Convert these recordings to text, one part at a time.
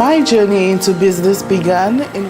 My journey into business began in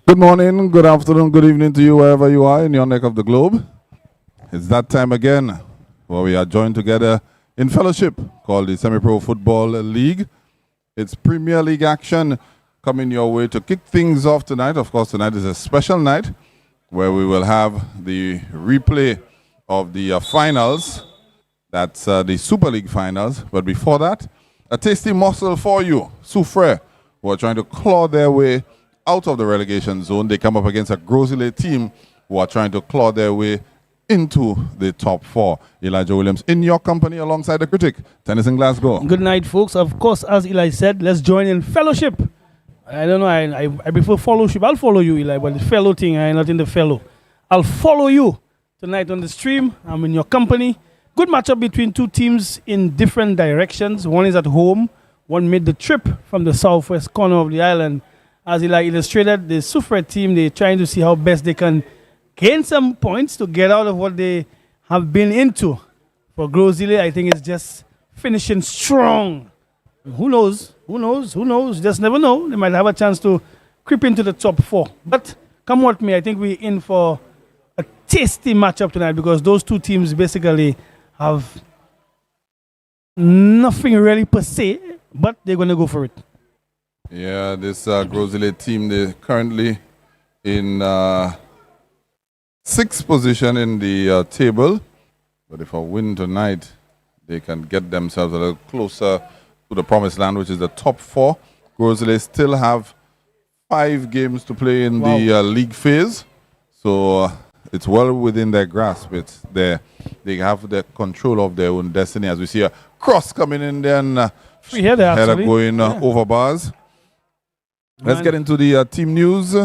Good morning, good afternoon, good evening to you wherever you are in your neck of the globe. It's that time again where we are joined together in fellowship called the Semi-Pro Football League. It's Premier League action coming your way to kick things off tonight. Of course, tonight is a special night where we will have the replay of the finals. That's the Super League finals. But before that, a tasty morsel for you. SOUFRIERE, who are trying to claw their way out of the relegation zone. They come up against a GROS-ISLET team who are trying to claw their way into the top four. Elijah Williams in your company alongside the critic, Tennis in Glasgow. Good night, folks. Of course, as Eli said, let's join in fellowship. I don't know, I prefer fellowship. I'll follow you, Eli, but the fellow thing, I'm not in the fellow. I'll follow you tonight on the stream. I'm in your company. Good matchup between two teams in different directions. One is at home. One made the trip from the southwest corner of the island. As Eli illustrated, the SOUFRIERE team, they're trying to see how best they can gain some points to get out of what they have been into. For GROS-ISLET, I think it's just finishing strong. Who knows? Who knows? Who knows? Just never know. They might have a chance to creep into the top four. But come what may, I think we're in for a tasty matchup tonight because those two teams basically have nothing really per se, but they're going to go for it. Yeah, this GROS-ISLET team, they're currently in sixth position in the table. But if a win tonight, they can get themselves a little closer to the promised land, which is the top four. GROS-ISLET still have 5 games to play in the league phase. So it's well within their grasp. They have the control of their own destiny. As we see a cross coming in there and header going over bars. Let's get into the team news.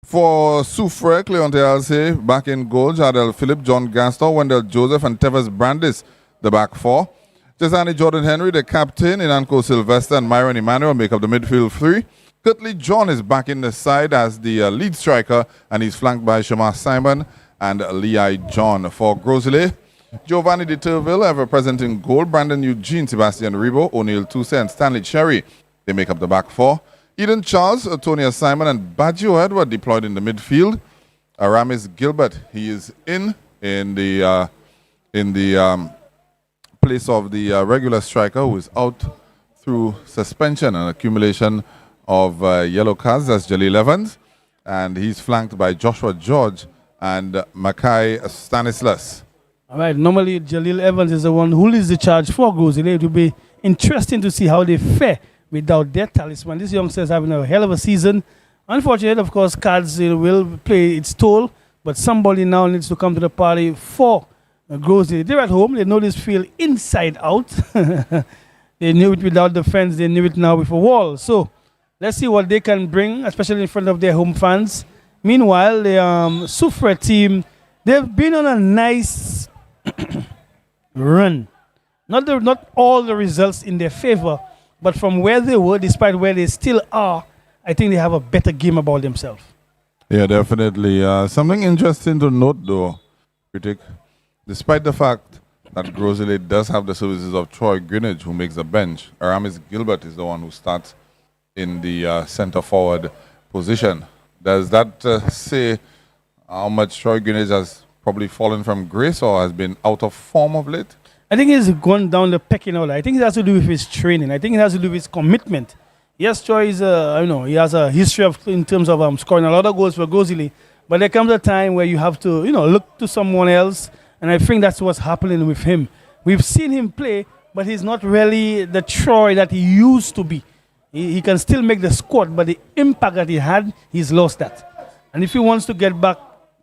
For SOUFRIERE, Cleonte Alce back in goal. Jardel Phillip, John Gaston, Wendell Joseph, and Tevez Brandis, the back four. Jezani Jordan Henry, the captain, Inanko Sylvester, and Myron Emmanuel make up the midfield 3. Curtly John is back in the side as the lead striker, and he's flanked by Shamar Simon and Lei John. For GROS-ISLET, Giovanni de Turville, ever present in goal. Brandon Eugene, Sebastian Rebo, O'Neill Toussaint, and Stanley Cherry. They make up the back 4. Eden Charles, Tonia Simon, and Baggio Edward deployed in the midfield. Aramis Gilbert, he is in the place of the regular striker who is out through suspension and accumulation of yellow cards. That's Jaleel Evans, and he's flanked by Joshua George and Makai Stanislas. All right, normally Jaleel Evans is the one who leads the charge for GROS-ISLET. It will be interesting to see how they fare without their talisman. This youngster's having a hell of a season. Unfortunately, of course, cards will play its toll, but somebody now needs to come to the party for GROS-ISLET. They're at home. They know this field inside out. They knew it without the fence. They knew it now with a wall. So let's see what they can bring, especially in front of their home fans. Meanwhile, the SOUFRIERE team, they've been on a nice run. Not all the results in their favor, but from where they were, despite where they still are, I think they have a better game about themselves. Yeah, definitely. Something interesting to note, though, critic. Despite the fact that GROS-ISLET does have the services of Troy Greenidge, who makes the bench, Aramis Gilbert is the one who starts in the center-forward position. Does that say how much Troy Greenidge has probably fallen from grace or has been out of form of late? I think he's gone down the pecking order. I think it has to do with his training. I think it has to do with his commitment. Yes, Troy is, he has a history in terms of scoring a lot of goals for GROS-ISLET, but there comes a time where you have to, look to someone else, and I think that's what's happening with him. We've seen him play, but he's not really the Troy that he used to be. He can still make the squad, but the impact that he had, he's lost that. And if he wants to get back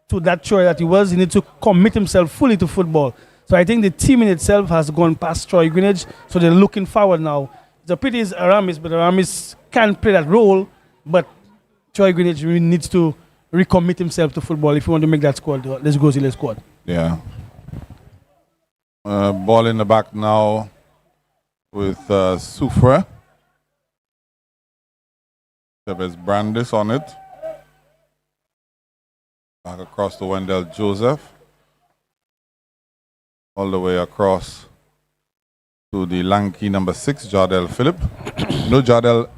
to that Troy that he was, he needs to commit himself fully to football. So I think the team in itself has gone past Troy Greenidge, so they're looking forward now. The pity is Aramis, but Aramis can't play that role, but Troy Greenidge really needs to recommit himself to football if you want to make that squad. Let's go see the squad. Yeah. Ball in the back now with SOUFRIERE. There's Brandis on it. Back across to Wendell Joseph. All the way across to the lanky number 6, Jardel Phillip. No, Jardel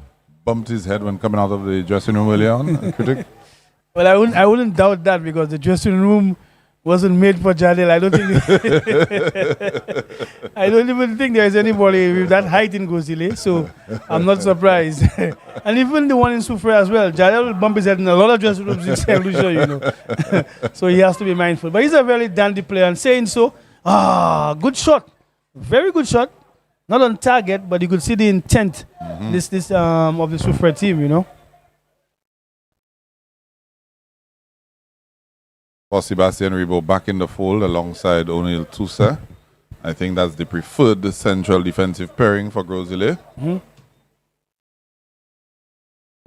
bumped his head when coming out of the dressing room earlier on, critic? Well, I wouldn't doubt that because the dressing room wasn't made for Jadel. I don't think. I don't even think there is anybody with that height in GROS-ISLET, so I'm not surprised. And even the one in SOUFRIERE as well. Jadel will bump his head in a lot of dressing rooms in St. Lucia, you know. So he has to be mindful. But he's a very dandy player, and saying so, good shot, very good shot. Not on target, but you could see the intent of the SOUFRIERE team, you know. For Sebastian Rebo back in the fold alongside O'Neil Tusa. I think that's the preferred central defensive pairing for GROS-ISLET. We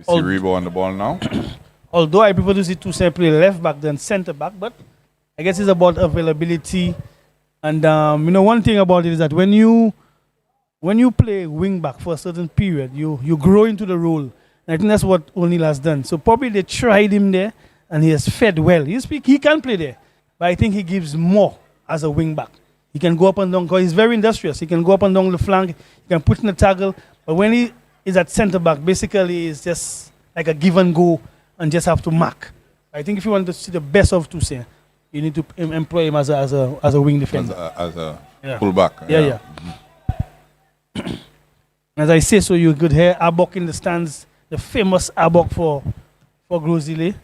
see Rebo on the ball now. Although I prefer to see Tusa play left back than centre back, but I guess it's about availability. And you know, one thing about it is that when you play wing back for a certain period, you grow into the role. And I think that's what O'Neil has done. So probably they tried him there, and he has fed well. He can play there, but I think he gives more as a wing back. He can go up and down because he's very industrious. He can go up and down the flank. He can put in a tackle. But when he is at centre back, basically it's just like a give and go and just have to mark. I think if you want to see the best of Tusa, you need to employ him as a wing defender. As a fullback. Yeah. As I say, so you could hear Abok in the stands, the famous Abok for GROS-ISLET.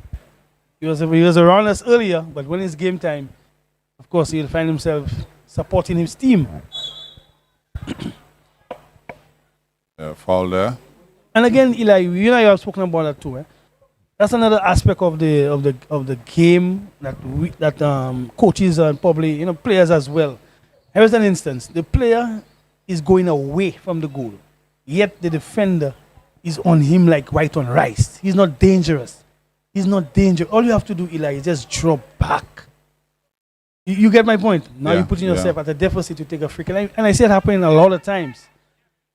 He was around us earlier, but when it's game time, of course, he'll find himself supporting his team. Foul there. And again, Eli, you know, you have spoken about that too. That's another aspect of the game that coaches and probably players as well. Here's an instance: the player is going away from the goal, yet the defender is on him like white on rice. He's not dangerous. He's not dangerous. All you have to do, Eli, is just drop back. You get my point? Now you're putting yourself at a deficit to take a free kick. And I see it happening a lot of times.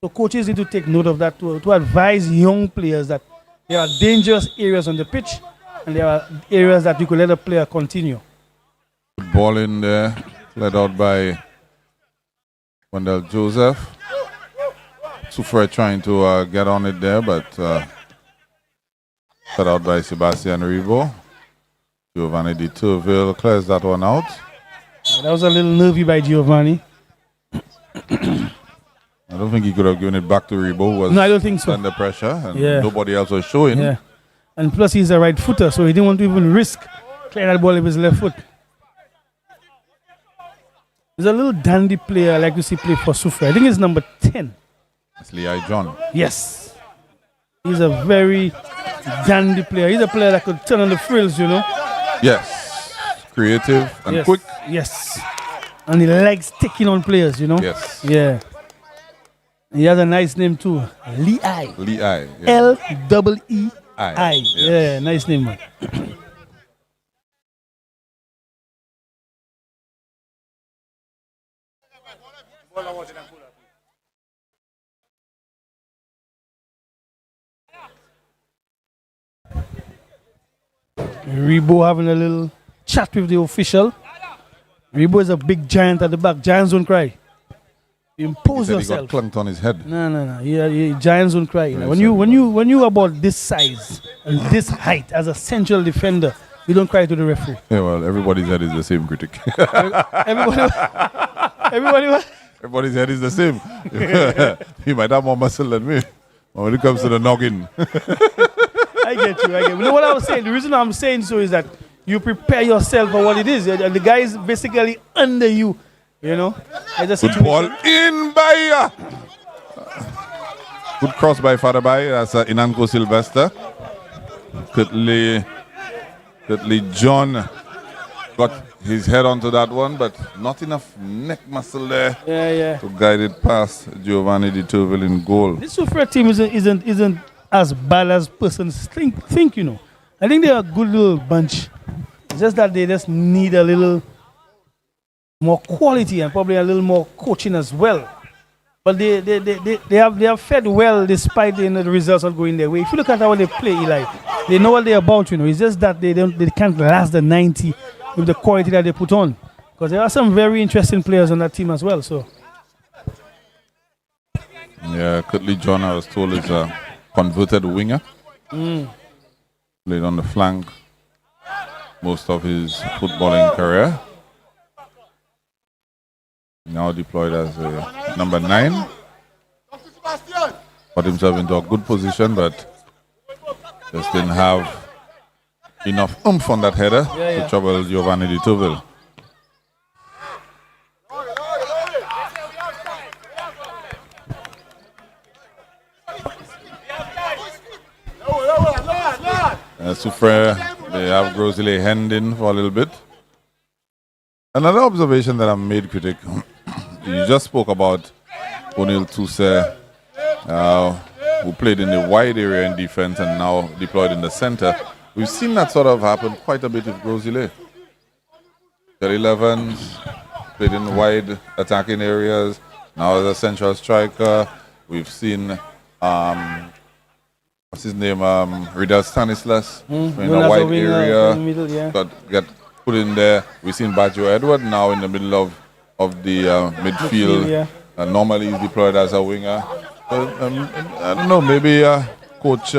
So coaches need to take note of that to advise young players that there are dangerous areas on the pitch and there are areas that you could let a player continue. Good ball in there, led out by Wendell Joseph. SOUFRIERE trying to get on it there, but cut out by Sebastian Rebo. Giovanni Di Turville clears that one out. That was a little nervy by Giovanni. I don't think he could have given it back to Rebo. No, I don't think so. Under pressure, and nobody else was showing. Yeah. And plus, he's a right footer, so he didn't want to even risk clearing that ball with his left foot. There's a little dandy player I like to see play for SOUFRIERE. I think it's number 10. It's Lehigh John. Yes. He's a very dandy player. He's a player that could turn on the frills, you know. Yes. Creative and quick. Yes. And he likes taking on players, you know. Yes. Yeah. He has a nice name too. Lehigh. Lehigh. Yeah. L-E-E-I. Yes. Yeah, nice name, man. Rebo having a little chat with the official. Rebo is a big giant at the back. Giants don't cry. Impose yourself. He got clunked on his head. No. Giants don't cry. When you about this size and this height as a central defender, you don't cry to the referee. Yeah, well, everybody's head is the same, critic. Everybody's head is the same. He might have more muscle than me. But when it comes to the noggin. I get you. You know what I was saying? The reason I'm saying so is that you prepare yourself for what it is. The guy is basically under you. You know? Good ball in by. Good cross by Father Bay. That's Inanko Sylvester. Curtly John got his head onto that one, but not enough neck muscle there to guide it past Giovanni Di Turville in goal. This SOUFRIERE team isn't as bad as persons think, you know. I think they're a good little bunch. It's just that they just need a little more quality and probably a little more coaching as well. But they have fed well despite the results not going their way. If you look at how they play, Eli, they know what they're about, you know. It's just that they can't last the 90 with the quality that they put on. Because there are some very interesting players on that team as well. So yeah, Curtly John, I was told, is converted winger. Played on the flank most of his footballing career. Now deployed as a number 9. Put himself into a good position, but just didn't have enough oomph on that header to trouble Giovanni Di Tourville. SOUFRIERE, they have GROS-ISLET hand in for a little bit. Another observation that I've made, critic, you just spoke about O'Neill Tousse, who played in the wide area in defense and now deployed in the center. We've seen that sort of happen quite a bit with GROS-ISLET. Kelly Evans played in wide attacking areas, now as a central striker. We've seen what's his name? Riddle Stanislas in a wide area. In the middle, Get put in there. We've seen Baggio Edward now in the middle of the midfield. Normally he's deployed as a winger. I don't know, maybe Coach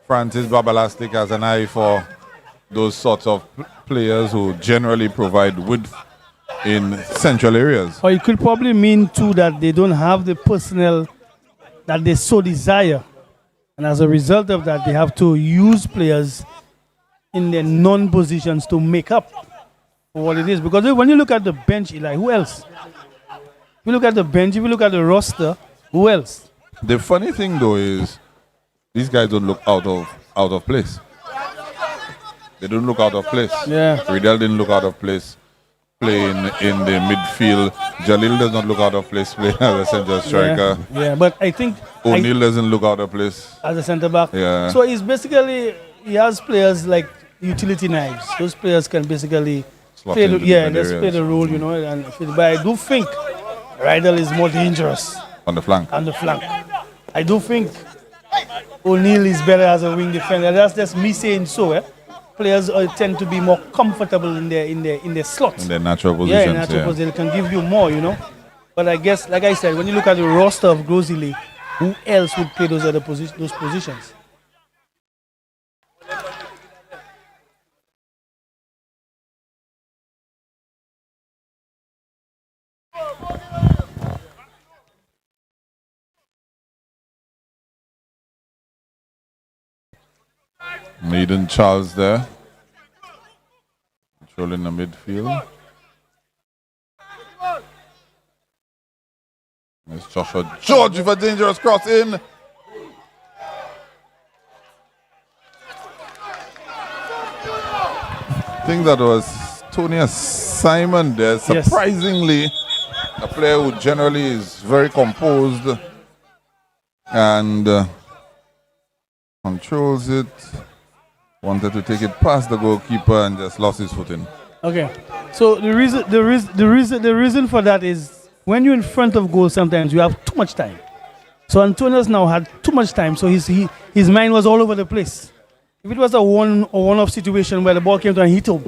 Francis Babalastic has an eye for those sorts of players who generally provide width in central areas. Or it could probably mean too that they don't have the personnel that they so desire. And as a result of that, they have to use players in their non-positions to make up for what it is. Because when you look at the bench, Eli, who else? If you look at the bench, if you look at the roster, who else? The funny thing, though, is these guys don't look out of place. They don't look out of place. Yeah. Riddle didn't look out of place playing in the midfield. Jalil does not look out of place playing as a central striker. Yeah, but I think O'Neill doesn't look out of place as a centre back. Yeah. So he's basically, he has players like utility knives. Those players can basically play the role, you know. But I do think Riddle is more dangerous on the flank. I do think O'Neill is better as a wing defender. That's just me saying so. Players tend to be more comfortable in their slots. In their natural positions. Yeah, in natural positions. They can give you more, you know. But I guess, like I said, when you look at the roster of GROS-ISLET, who else would play those positions? Maiden Charles there, controlling the midfield. There's Joshua George with a dangerous cross in. I think that was Tonia Simon there. Surprisingly, a player who generally is very composed and controls it. Wanted to take it past the goalkeeper and just lost his footing. Okay, so the reason for that is when you're in front of goal, sometimes you have too much time. So Antonius now had too much time, so his mind was all over the place. If it was a one-off situation where the ball came to and hit him,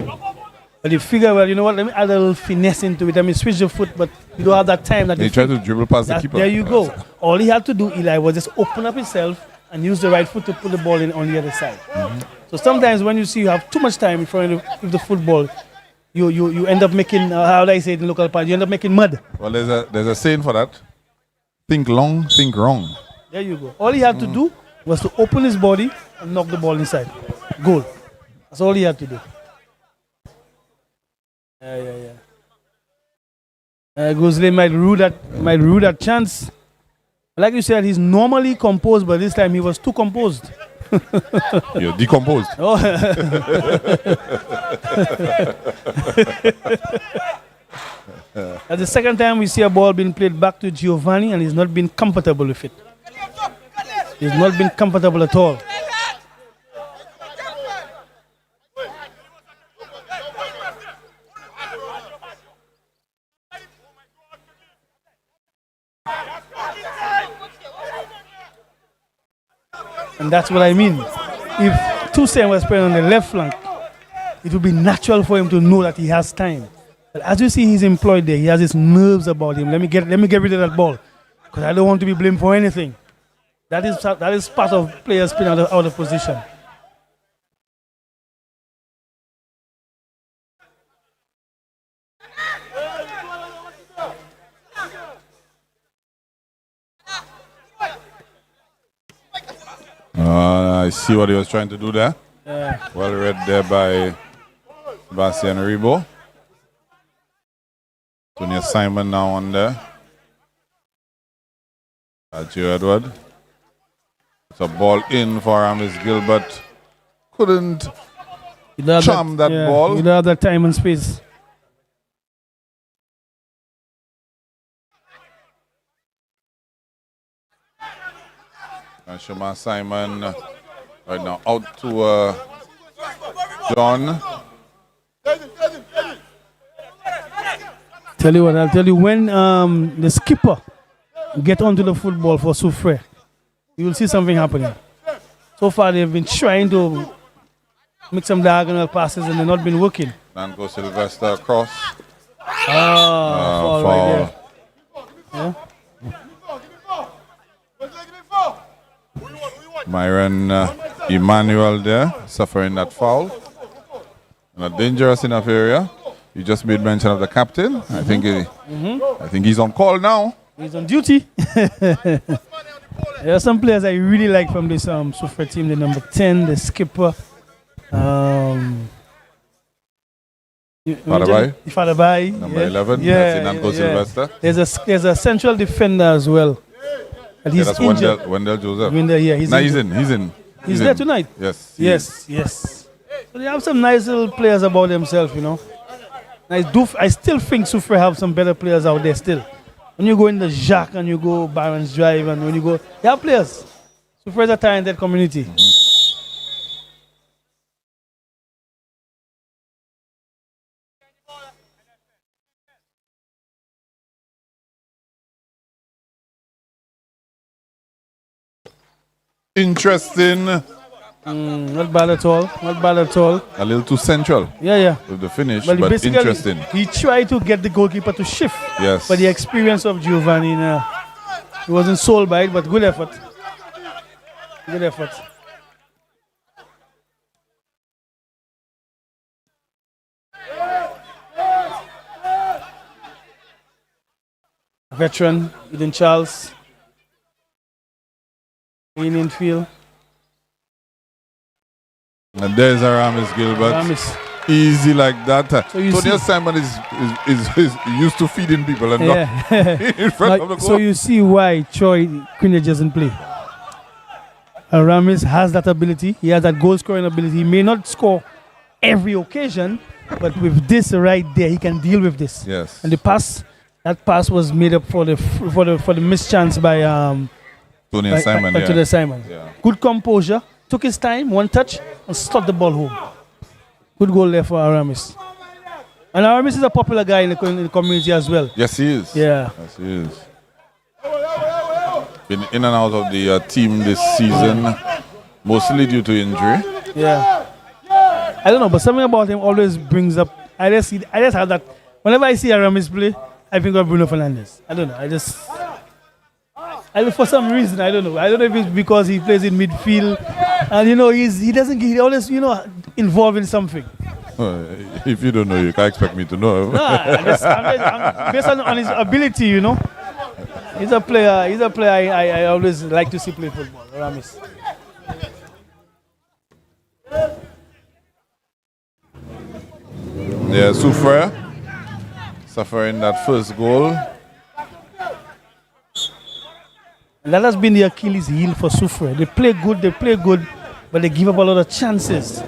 but you figure, well, you know what? Let me add a little finesse into it. Let me switch the foot, but you don't have that time. He tried to dribble past the keeper. There you go. All he had to do, Eli, was just open up himself and use the right foot to put the ball in on the other side. So sometimes when you see you have too much time in front of the football, you end up making, how do I say it in local part, you end up making mud. Well, there's a saying for that. Think long, think wrong. There you go. All he had to do was to open his body and knock the ball inside. Goal. That's all he had to do. GROS-ISLET might rue that chance. Like you said, he's normally composed, but this time he was too composed. You're decomposed. Oh. That's the second time we see a ball being played back to Giovanni, and he's not been comfortable with it. He's not been comfortable at all. And that's what I mean. If Tousse was playing on the left flank, it would be natural for him to know that he has time. But as you see, he's employed there. He has his nerves about him. Let me get rid of that ball, because I don't want to be blamed for anything. That is part of players being out of position. I see what he was trying to do there. Yeah. Well read there by Sebastian Rebo. Tony Simon now on there. Joe Edward. It's a ball in for Ramis Gilbert. Couldn't charm that ball. You don't have that time and space. And Shema Simon right now out to John. I'll tell you when the skipper get onto the football for SOUFRIERE, you will see something happening. So far they've been trying to make some diagonal passes and they've not been working. Nanko Sylvester cross. Fall right there. Yeah. Myron Emmanuel there suffering that foul. In a dangerous enough area. You just made mention of the captain. I think he's on call now. He's on duty. There are some players I really like from this SOUFRIERE team. The number 10, the skipper. Fadabai. Number 11. Yeah, Nanko Sylvester. There's a central defender as well. And he's that's injured. Wendell Joseph. He's in. He's there tonight. Yes. So they have some nice little players about themselves, you know. I still think SOUFRIERE have some better players out there still. When you go in the Jacques and you go Barron's Drive and when you go, they have players. SOUFRIERE is a talented community. Interesting. Not bad at all. A little too central. Yeah. With the finish, But but basically, interesting. he tried to get the goalkeeper to shift. Yes. But the experience of Giovanni, he wasn't sold by it, but good effort. Veteran, Eden Charles. In infield. And there's a Ramis Gilbert. Easy like that. So Tony Simon is used to feeding people and not in front of the goal. So you see why Troy Quinage doesn't play. Ramis has that ability. He has that goal scoring ability. He may not score every occasion, but with this right there, he can deal with this. Yes. And that pass was made up for the missed chance by Tony Simon. Yeah. Good composure. Took his time, one touch, and slot the ball home. Good goal there for Aramis. And Aramis is a popular guy in the community as well. Yes, he is. Yeah. Yes, he is. Been in and out of the team this season, mostly due to injury. Yeah. I don't know, but something about him always brings up. I just have that. Whenever I see Aramis play, I think of Bruno Fernandes. I don't know. For some reason, I don't know. I don't know if it's because he plays in midfield, and he always involved in something. If you don't know, you can't expect me to know. No, I'm based on his ability, He's a player. I always like to see play football. Aramis. Yeah, SOUFRIERE suffering that first goal. And that has been the Achilles heel for SOUFRIERE. They play good, but they give up a lot of chances.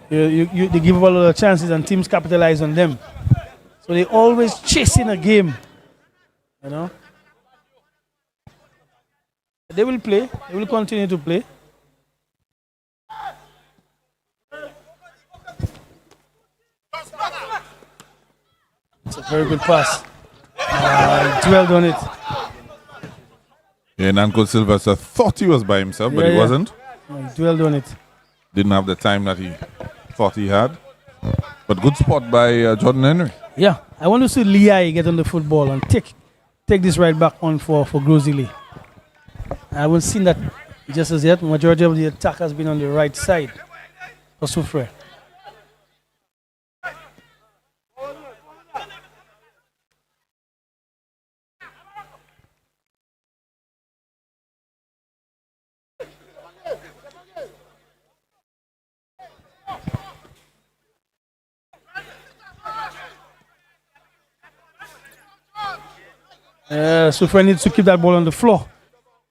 They give up a lot of chances and teams capitalize on them. So they always chasing a game. They will play. They will continue to play. It's a very good pass. Dwelled on it. Yeah, Nanko Sylvester thought he was by himself, but he wasn't. No, he dwelled on it. Didn't have the time that he thought he had. But good spot by Jordan Henry. Yeah, I want to see Liai get on the football and take this right back on for GROS-ISLET. I haven't seen that just as yet. Majority of the attack has been on the right side for SOUFRIERE. SOUFRIERE needs to keep that ball on the floor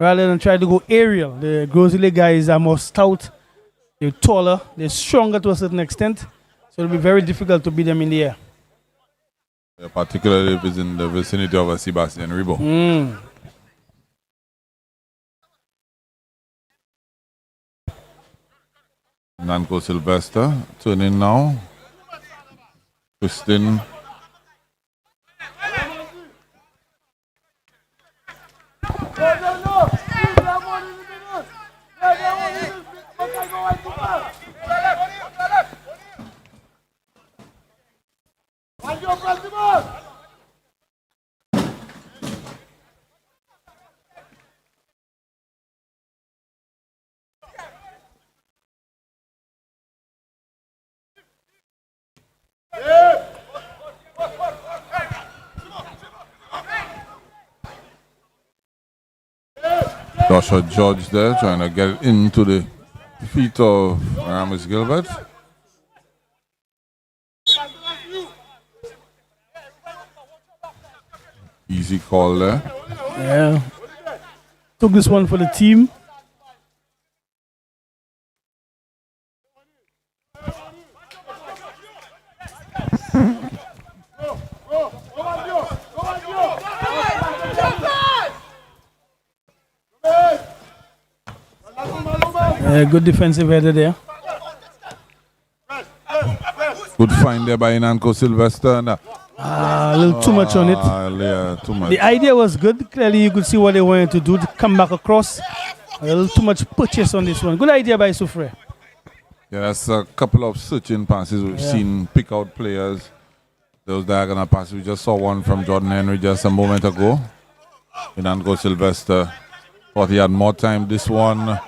rather than try to go aerial. The GROS-ISLET guys are more stout, they're taller, they're stronger to a certain extent, so it'll be very difficult to beat them in the air. Yeah, particularly if it's in the vicinity of a Sebastian Rebo. Nanko Sylvester turning now. Twisting. Joshua George there trying to get into the feet of Ramis Gilbert. Easy call there. Yeah. Took this one for the team. Good defensive header there. Good find there by Nanko Sylvester. A little too much on it. Yeah, too much. The idea was good. Clearly, you could see what they wanted to do to come back across. A little too much purchase on this one. Good idea by SOUFRIERE. Yeah, that's a couple of searching passes we've seen pick out players. Those diagonal passes. We just saw one from Jordan Henry just a moment ago. Nanko Sylvester thought he had more time. This one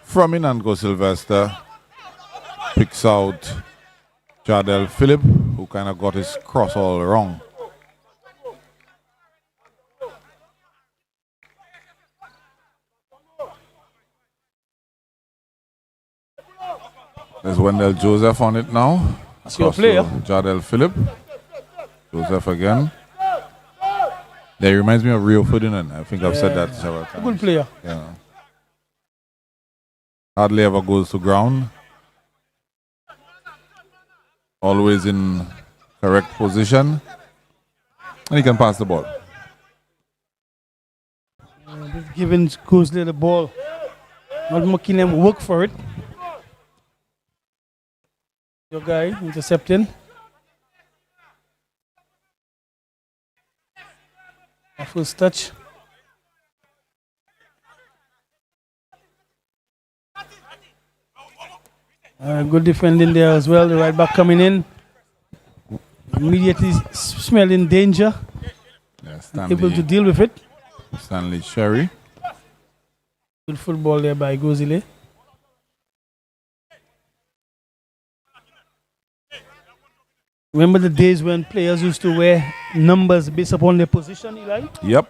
from Nanko Sylvester picks out Jardel Phillip, who kind of got his cross all wrong. There's Wendell Joseph on it now. That's your player. Jardel Phillip. Joseph again. Yeah, he reminds me of Rio Ferdinand. I think I've said that several times. Good player. Yeah. Hardly ever goes to ground. Always in correct position. And he can pass the ball. Giving GROS-ISLET the ball. Not making them work for it. Your guy intercepting. A first touch. Good defending there as well. The right back coming in. Immediately smelling danger. Yeah, Able to deal with it. Stanley Sherry. Good football there by GROS-ISLET. Remember the days when players used to wear numbers based upon their position, Eli? Yep.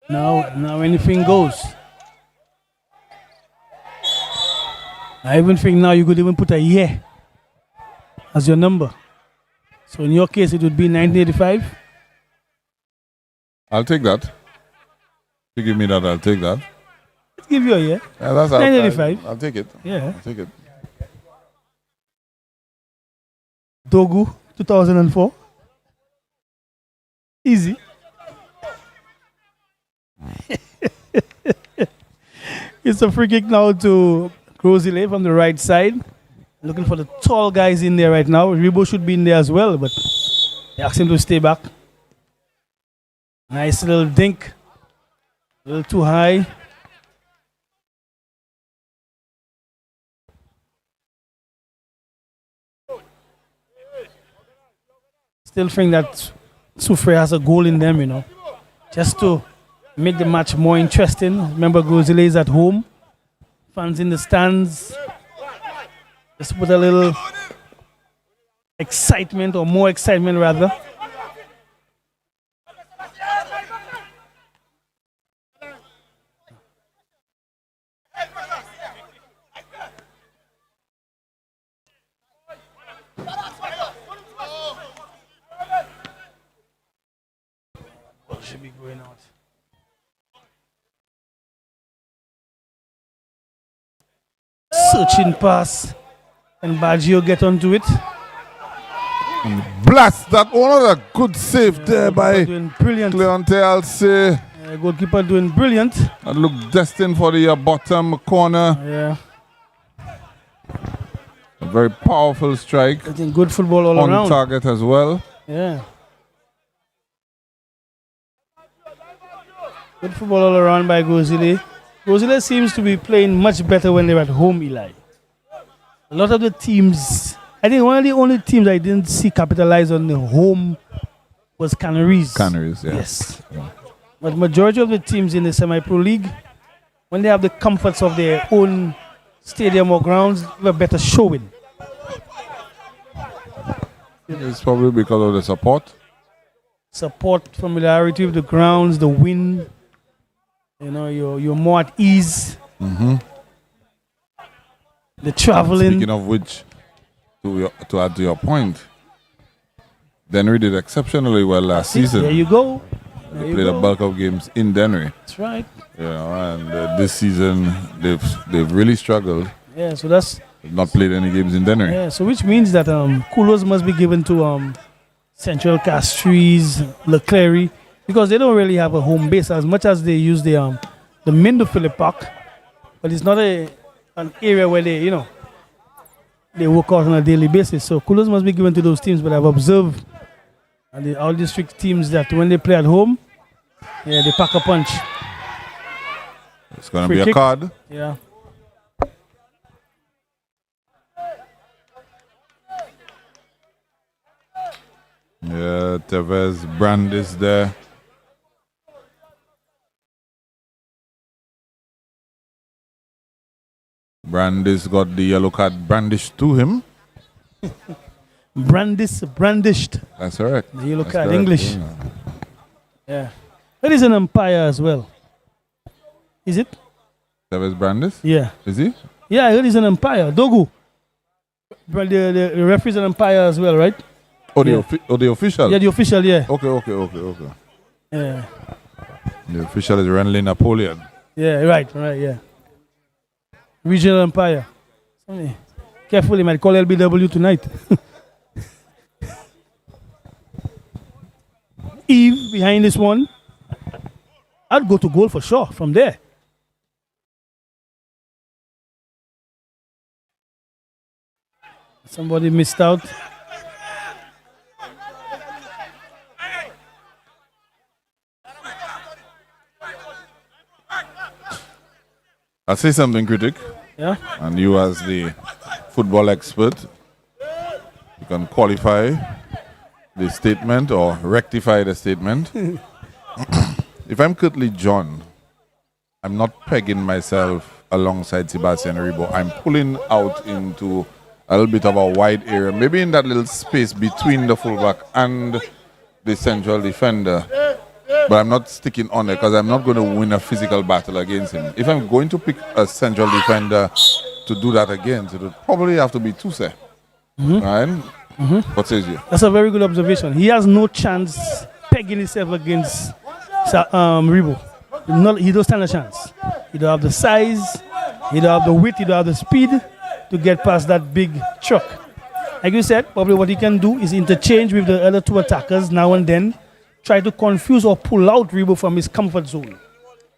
Now anything goes. I even think now you could even put a year as your number. So in your case, it would be 1985. I'll take that. If you give me that, I'll take that. Let's give you a year. Yeah, that's 1985. I'll take it. Yeah. I'll take it. Dogu, 2004. Easy. It's a free kick now to GROS-ISLET from the right side. Looking for the tall guys in there right now. Rebo should be in there as well, but they asked him to stay back. Nice little dink. A little too high. still think that SOUFRIERE has a goal in them, just to make the match more interesting. Remember, GROS-ISLET is at home, fans in the stands. Just put a little excitement, or more excitement rather. Should be going out. Searching pass, and Baggio get onto it. Blast that one of the good save there by Doing brilliant. Cleonte, I'll say. Goalkeeper doing brilliant. That looked destined for the bottom corner. Yeah, A very powerful strike. I think good football all On around. target as well. Yeah. Good football all around by GROS-ISLET. GROS-ISLET seems to be playing much better when they're at home, Eli. A lot of the teams, I think one of the only teams I didn't see capitalize on the home was Canaries. Canaries, yeah. Yes. But majority of the teams in the semi-pro league, when they have the comforts of their own stadium or grounds, have a better showing. It's probably because of the support. Support, familiarity with the grounds, the wind. You're more at ease. The traveling. Speaking of which, to add to your point, Dennery did exceptionally well last season. There you go. They played a bulk of games in Dennery. That's right. And this season they've really struggled. Yeah, so that's They've not played any games in Dennery. yeah. So which means that kudos must be given to Central Castries, Leclerc, because they don't really have a home base as much as they use the Mindo Phillip Park, but it's not an area where they work out on a daily basis. So kudos must be given to those teams. But I've observed and the all district teams that when they play at home, yeah, they pack a punch. It's going to Free be a kick. card. Yeah. Yeah, Tevez, Brandis there. Brandis got the yellow card brandished to him. Brandished. That's correct. The yellow That's card, correct, English. yeah. Yeah. It is an umpire as well. Is it? Tevez Brandis? Yeah. Is he? Yeah, it is an umpire. Dogu. But the referee is an umpire as well, right? Oh, Yeah. the official? Yeah, the official, yeah. Okay. Yeah. The official is Renly Napoleon. Yeah, right, yeah. Regional umpire. Sorry. Careful, he might call LBW tonight. Eve behind this one. I'd go to goal for sure from there. Somebody missed out. I'll say something, critic. Yeah. And you, as the football expert, you can qualify the statement or rectify the statement. If I'm Curtly John, I'm not pegging myself alongside Sebastian Rebo. I'm pulling out into a little bit of a wide area, maybe in that little space between the fullback and the central defender. But I'm not sticking on it because I'm not going to win a physical battle against him. If I'm going to pick a central defender to do that against, it would probably have to be Tuse. Right? What says you? That's a very good observation. He has no chance pegging himself against Rebo. He don't stand a chance. He don't have the size, he don't have the width, he don't have the speed to get past that big truck. Like you said, probably what he can do is interchange with the other two attackers now and then, try to confuse or pull out Rebo from his comfort zone.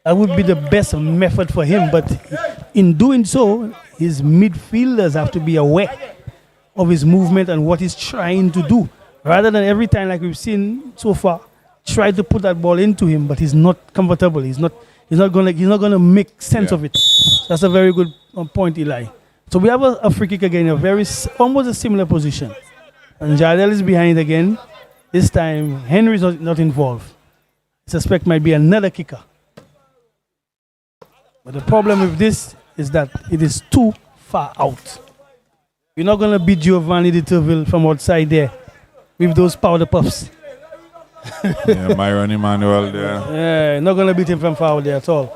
That would be the best method for him. But in doing so, his midfielders have to be aware of his movement and what he's trying to do. Rather than every time, like we've seen so far, try to put that ball into him, but he's not comfortable. He's not gonna make sense of it. That's a very good point, Eli. So we have a free kick again, almost a similar position. And Jardel is behind again. This time, Henry's not involved. I suspect might be another kicker. But the problem with this is that it is too far out. You're not going to beat Giovanni de Turville from outside there with those powder puffs. Yeah, Myron Emmanuel there. Yeah, not going to beat him from far out there at all.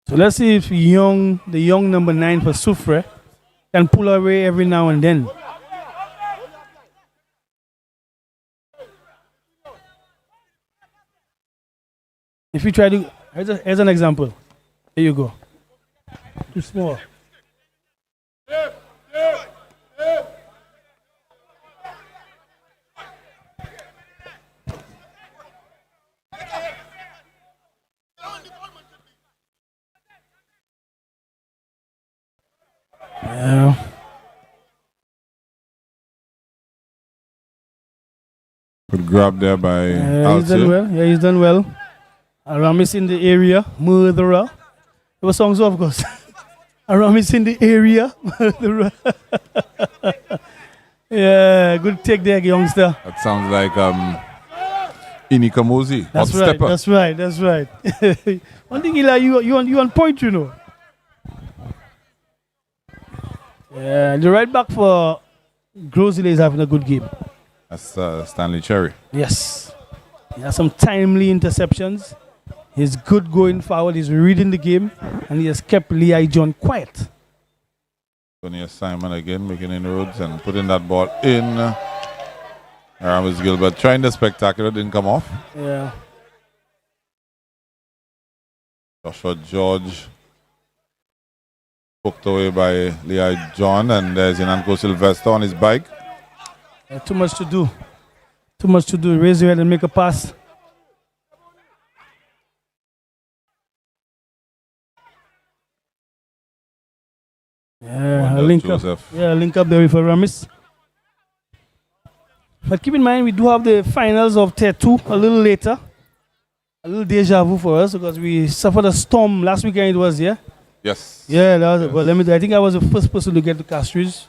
So let's see if the young number 9 for SOUFRIERE can pull away every now and then. If you try to, here's an example. There you go. Too small. Yeah. Good grab there by He's done well. Yeah, he's done well. Aramis in the area, murderer. There were songs, of course. Aramis in the area, murderer. Yeah, good take there, youngster. That sounds like Inika Mosi. That's right. Stepper. That's right. That's right. One thing, Eli, you on point, you know. Yeah, the right back for GROS-ISLET is having a good game. That's Stanley Cherry. Yes. He has some timely interceptions. He's good going forward. He's reading the game. And he has kept Lehigh John quiet. Tony Simon again making inroads and putting that ball in. Aramis Gilbert trying the spectacular, didn't come off. Yeah. Joshua George poked away by Lehigh John, and there's Inanko Sylvester on his bike. Too much to do. Too much to do. Raise your head and make a pass. Yeah, link up. Yeah, link up there for Ramis. But keep in mind, we do have the finals of Tier 2 a little later. A little deja vu for us because we suffered a storm last weekend. It was, yeah? Yes. Yeah, that was, yes. Well, I think I was the first person to get to Castries.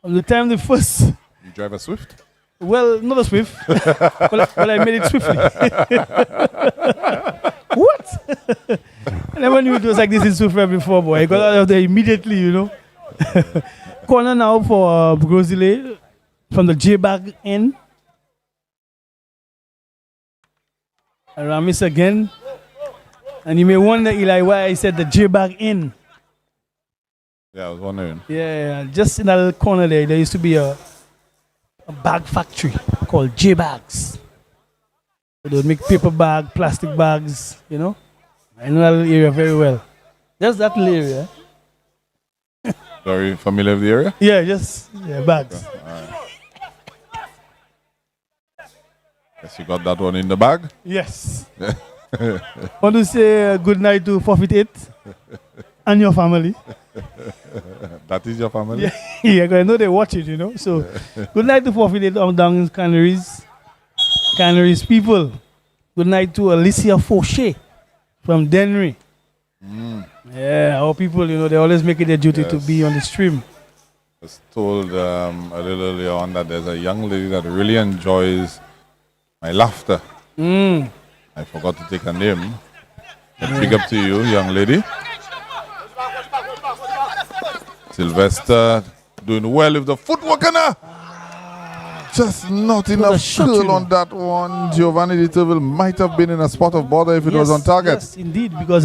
From the time the first. You drive a Swift? Well, not a Swift. but I made it swiftly. What? I never knew it was like this in SOUFRIERE before, boy. I got out of there immediately, you know. Corner now for GROS-ISLET from the J-bag end. Aramis again. And you may wonder, Eli, why I said the J-bag in. Yeah, I was wondering. Yeah, just in that little corner there used to be a bag factory called J-bags. So they would make paper bag, plastic bags, you know. I know that little area very well. Just that little area. Very familiar with the area? Yeah, just bags. Okay. All right. Guess you got that one in the bag? Yes. Want to say good night to Forfeit 8 and your family. That is your family? Yeah, because I know they watch it, you know. So good night to Forfeit 8 down in Canaries. Canaries people. Good night to Alicia Fauché from Denry. Yeah, our people, you know, they always make it their duty to be on the stream. I was told a little earlier on that there's a young lady that really enjoys my laughter. I forgot to take her name. But big up to you, young lady. Sylvester doing well with the footwork now. Just not enough skill on that one. Giovanni de Turville might have been in a spot of bother if it was on target. Yes, indeed, because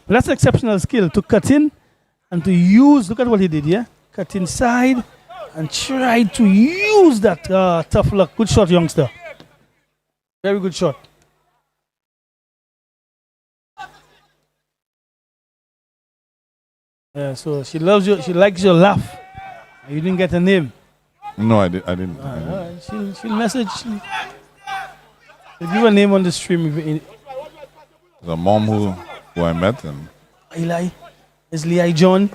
that's exceptional skill to cut in and to use. Look at what he did, yeah? Cut inside and try to use that tough luck. Good shot, youngster. Very good shot. Yeah, so she loves you. She likes your laugh. You didn't get her name. No, I didn't. She'll message. She'll give a name on the stream. The mom who I met. And Eli, is Lehigh John?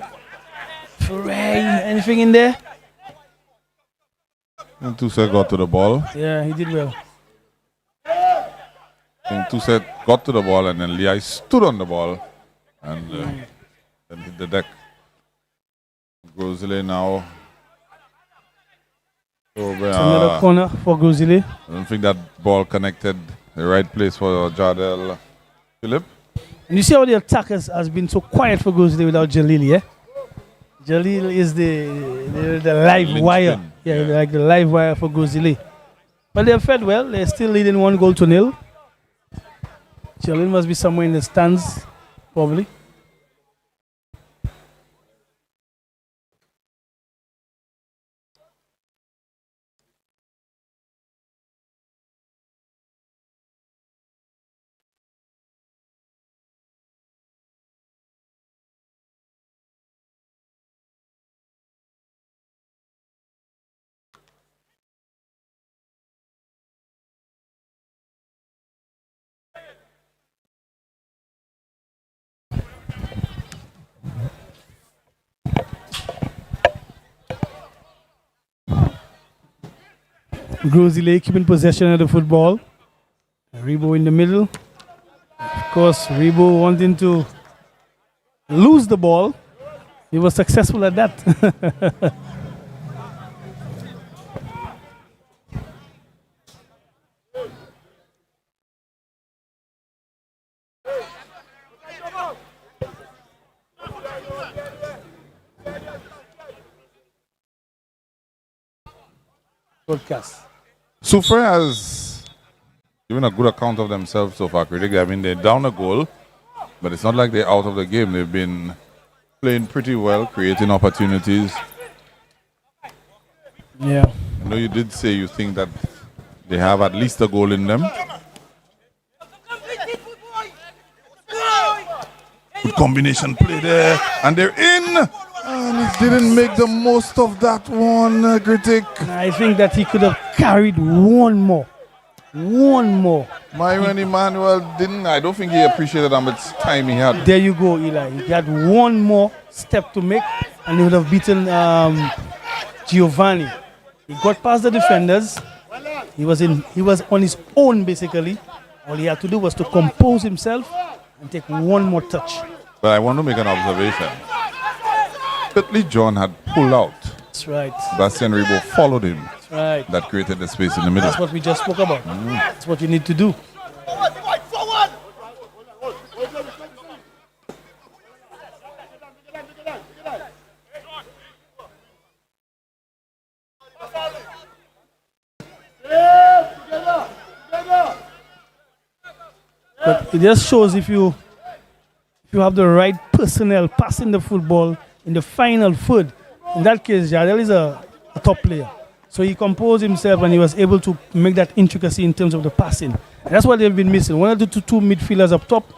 Anything in there? And Tuset got to the ball. Yeah, he did well. And Tuset got to the ball, and then Lehigh stood on the ball and then hit the deck. GROS-ISLET now. Another corner for GROS-ISLET. I don't think that ball connected the right place for Jardel Philip. And you see how the attack has been so quiet for GROS-ISLET without Jalil, yeah? Jalil is the live wire. Yeah, like the live wire for GROS-ISLET. But they fed well. They're still leading 1-0. Jalil must be somewhere in the stands, probably. GROS-ISLET keeping possession of the football. Rebo in the middle. Of course, Rebo wanting to lose the ball. He was successful at that. Broadcast. SOUFRIERE has given a good account of themselves so far, critically. I mean, they're down a goal, but it's not like they're out of the game. They've been playing pretty well, creating opportunities. Yeah. I know you did say you think that they have at least a goal in them. Good combination play there, and they're in! And he didn't make the most of that one, critic. I think that he could have carried one more. One more. Myron Emmanuel didn't. I don't think he appreciated how much time he had. There you go, Eli. He had one more step to make, and he would have beaten Giovanni. He got past the defenders. He was on his own basically. All he had to do was to compose himself and take one more touch. But I want to make an observation. Certainly John had pulled out. That's right. Bastian Rebo followed him. That's right. That created the space in the middle. That's what we just spoke about. That's what you need to do. But it just shows if you have the right personnel passing the football in the final third. In that case, Jardel is a top player. So he composed himself and he was able to make that intricacy in terms of the passing. And that's what they've been missing. One of the two midfielders up top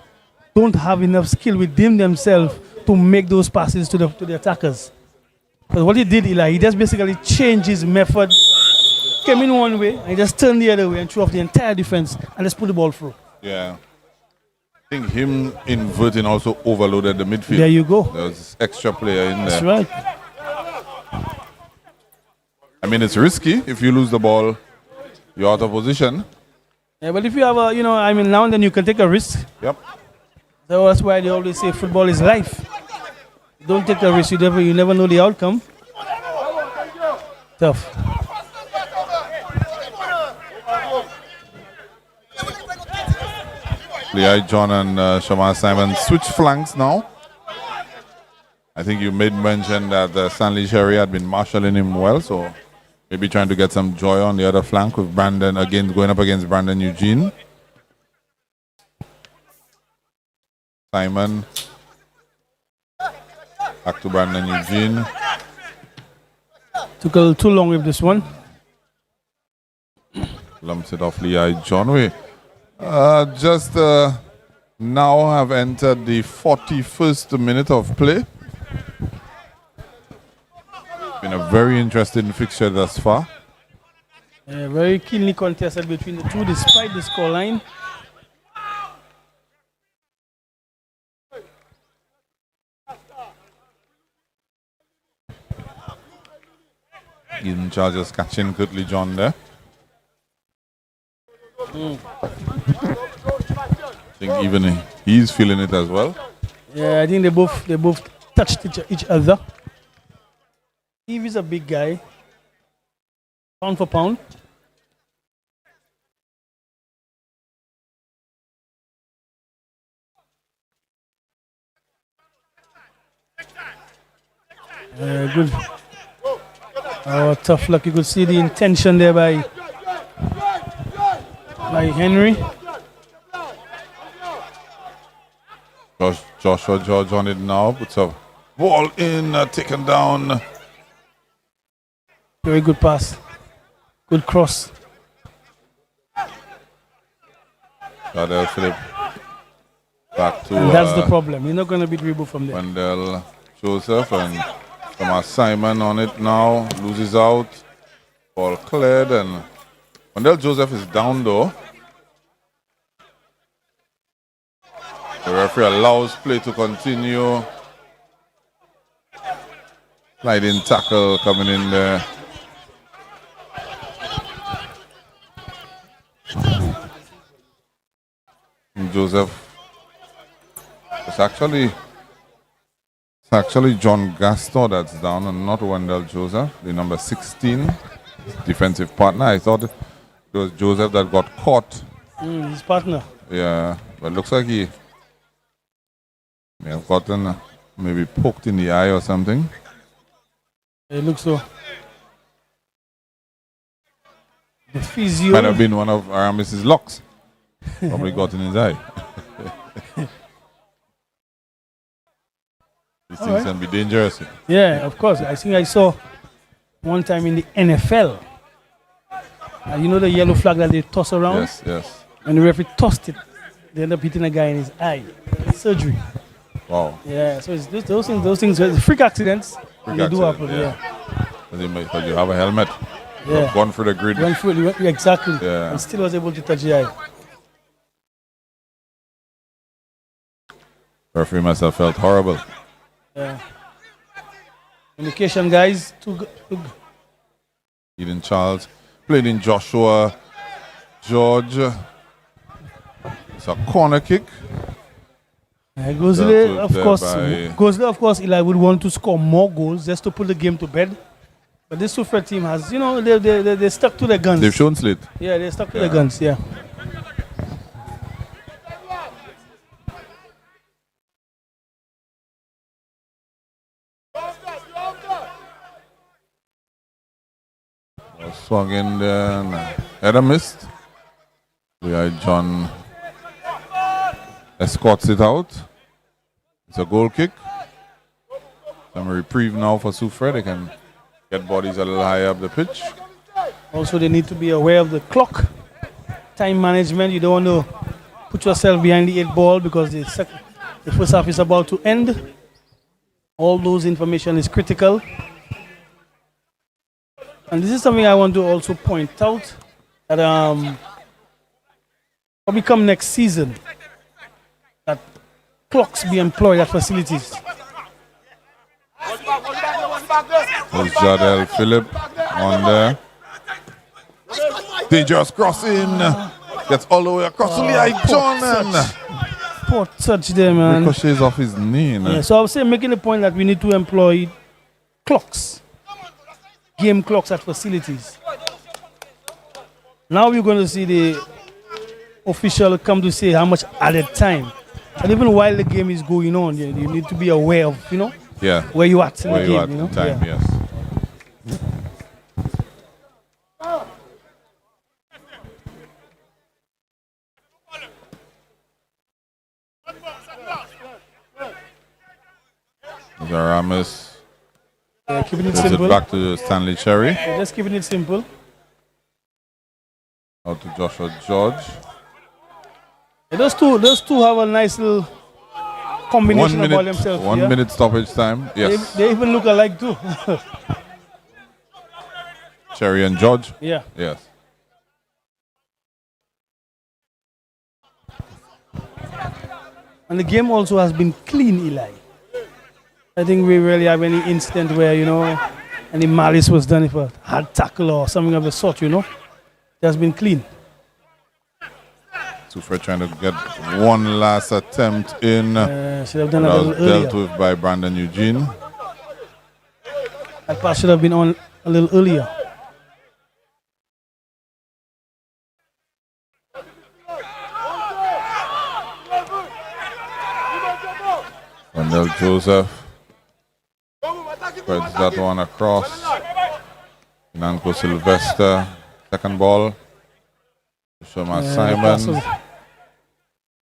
don't have enough skill within themselves to make those passes to the attackers. But what he did, Eli, he just basically changed his method, came in one way, and he just turned the other way and threw off the entire defense and just put the ball through. Yeah. I think him inverting also overloaded the midfield. There you go. There was extra player in there. That's right. I mean, it's risky. If you lose the ball, you're out of position. Yeah, but if you have now and then you can take a risk. Yep. So that's why they always say football is life. Don't take a risk. You never know the outcome. Tough. Lehigh John and Shamar Simon switch flanks now. I think you made mention that Stanley Sherry had been marshalling him well, so maybe trying to get some joy on the other flank with Brandon again going up against Brandon Eugene. Simon. Back to Brandon Eugene. Took a little too long with this one. Lumps it off Lehigh John. We just now have entered the 41st minute of play. Been a very interesting fixture thus far. Very keenly contested between the two despite the scoreline. Charles just catching Curtly John there. I think even he's feeling it as well. Yeah, I think they both touched each other. Steve is a big guy, pound for pound. Good. Oh, tough luck. You could see the intention there by Henry. Joshua George on it now. Puts a ball in, taken down. Very good pass. Good cross. Adel Philip back to. And that's the problem. You're not going to beat Rebo from there. Wendell Joseph and Thomas Simon on it now. Loses out. Ball cleared and Wendell Joseph is down though. The referee allows play to continue. Sliding tackle coming in there. And Joseph. It's actually John Gaston that's down and not Wendell Joseph, the number 16 defensive partner. I thought it was Joseph that got caught. His partner. Yeah, but looks like he may have gotten maybe poked in the eye or something. It looks so. The physio. Might have been one of Aramis's locks. Probably got in his eye. These things can be dangerous. Yeah, of course. I think I saw one time in the NFL. You know the yellow flag that they toss around? Yes, yes. And the referee tossed it. They end up hitting a guy in his eye. Surgery. Wow. Yeah, so it's just those things, freak accidents. They do happen, yeah. Because you have a helmet. Yeah. Gone through the grid. Went through, exactly. Yeah. And still was able to touch the eye. Referee must have felt horrible. Yeah. Communication, guys. Eden Charles played in Joshua George. It's a corner kick. Gozile, of course, Eli would want to score more goals just to put the game to bed. But this SOUFRIERE team has, they stuck to their guns. They've shown slit. Yeah, they stuck to their guns, yeah. Swung in there and header missed. John escorts it out. It's a goal kick. Some reprieve now for SOUFRIERE. They can get bodies a little higher up the pitch. Also, they need to be aware of the clock. Time management. You don't want to put yourself behind the 8 ball because the first half is about to end. All those information is critical. And this is something I want to also point out that probably come next season, that clocks be employed at facilities. There's Jadel Philip on there. Dangerous crossing. Gets all the way across to Levi John. Poor touch there, man. Ricochets off his knee. Yeah, so I was saying, making the point that we need to employ clocks. Game clocks at facilities. Now we're going to see the official come to say how much added time. And even while the game is going on, you need to be aware of, where you at in the game. In time, yes. Aramis. Keeping it Puts simple. it back to Stanley Cherry. Just keeping it simple. Out to Joshua George. Those two have a nice little combination about themselves. 1 minute stoppage time. Yes. They even look alike too. Cherry and George. Yeah. Yes. And the game also has been clean, Eli. I think we really have any incident where, any malice was done, if a hard tackle or something of the sort, it has been clean. SOUFRIERE trying to get one last attempt in. Should have done a that little was earlier. dealt with by Brandon Eugene. That pass should have been on a little earlier. Wendell Joseph spreads that one across. Nanko Sylvester, second ball. Shoma Simon.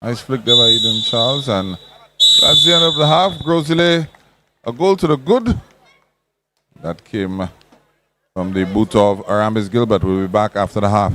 Nice flick there by Eden Charles, and that's the end of the half. GROS-ISLET, a goal to the good. That came from the boot of Aramis Gilbert. We'll be back after the half.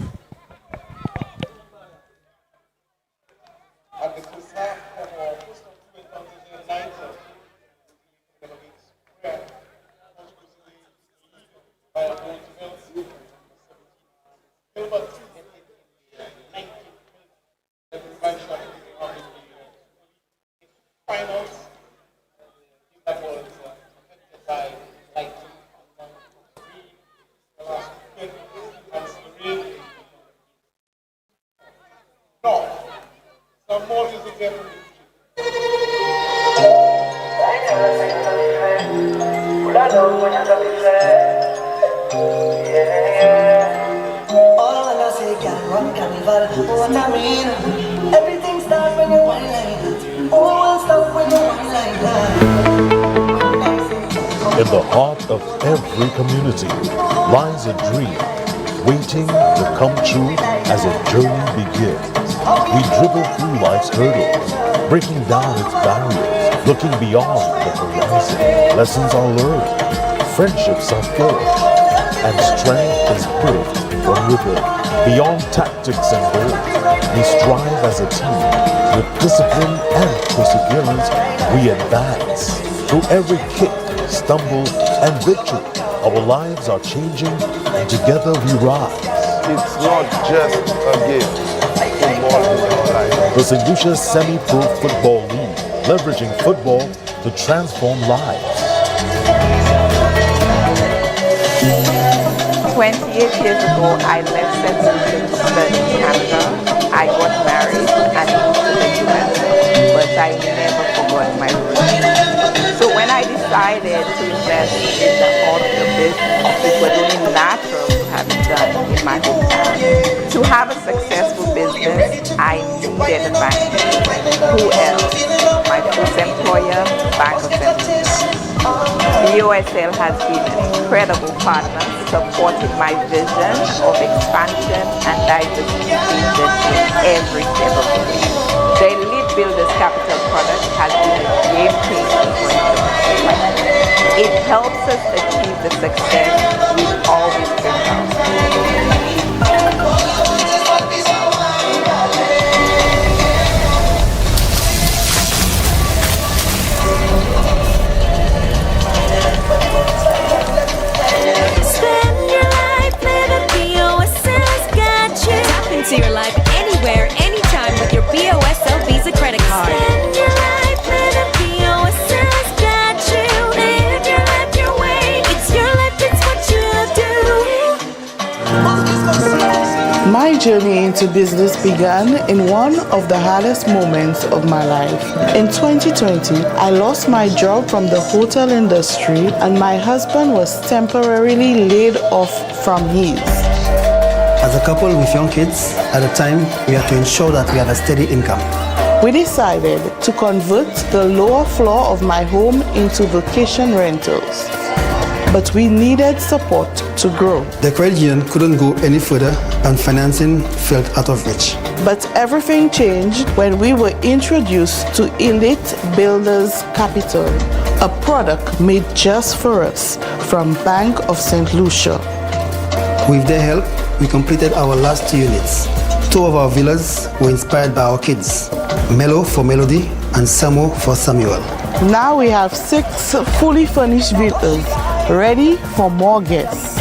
In the heart of every community lies a dream waiting to come true as a journey begins. We dribble through life's hurdles, breaking down its barriers, looking beyond the horizon. Lessons are learned, friendships are forged, and strength is birthed from within. Beyond tactics and goals, we strive as a team. With discipline and perseverance, we advance. Through every kick, stumble, and victory, our lives are changing, and together we rise. It's not just a game. Football is our life. The St. Lucia Semi-Pro Football League, leveraging football to transform lives. 28 years ago, I left St. Lucia to study in Canada. I got married and moved to the US, but I never forgot my roots. So when I decided to invest in the auto business, it was only natural to have it done in my hometown. To have a successful business, I needed a bank. Who else? My first employer, Bank of St. Lucia. BOSL has been an incredible partner, supporting my vision of expansion and diversification in every step of the way. The Elite Builders Capital product has been a game changer for entrepreneurs. It helps us achieve the success we've always dreamed of. Into your life anywhere, anytime with your BOSL Visa credit card. Spend your life with a BOSL's got you. Live your life your way. It's your life, it's what you do. My journey into business began in one of the hardest moments of my life. In 2020, I lost my job from the hotel industry, and my husband was temporarily laid off from his. As a couple with young kids, at the time, we had to ensure that we had a steady income. We decided to convert the lower floor of my home into vacation rentals, but we needed support to grow. The credit union couldn't go any further, and financing felt out of reach. But everything changed when we were introduced to Elite Builders Capital, a product made just for us from Bank of St. Lucia. With their help, we completed our last 2 units. 2 of our villas were inspired by our kids, Melo for Melody and Samo for Samuel. Now we have 6 fully furnished villas, ready for more guests.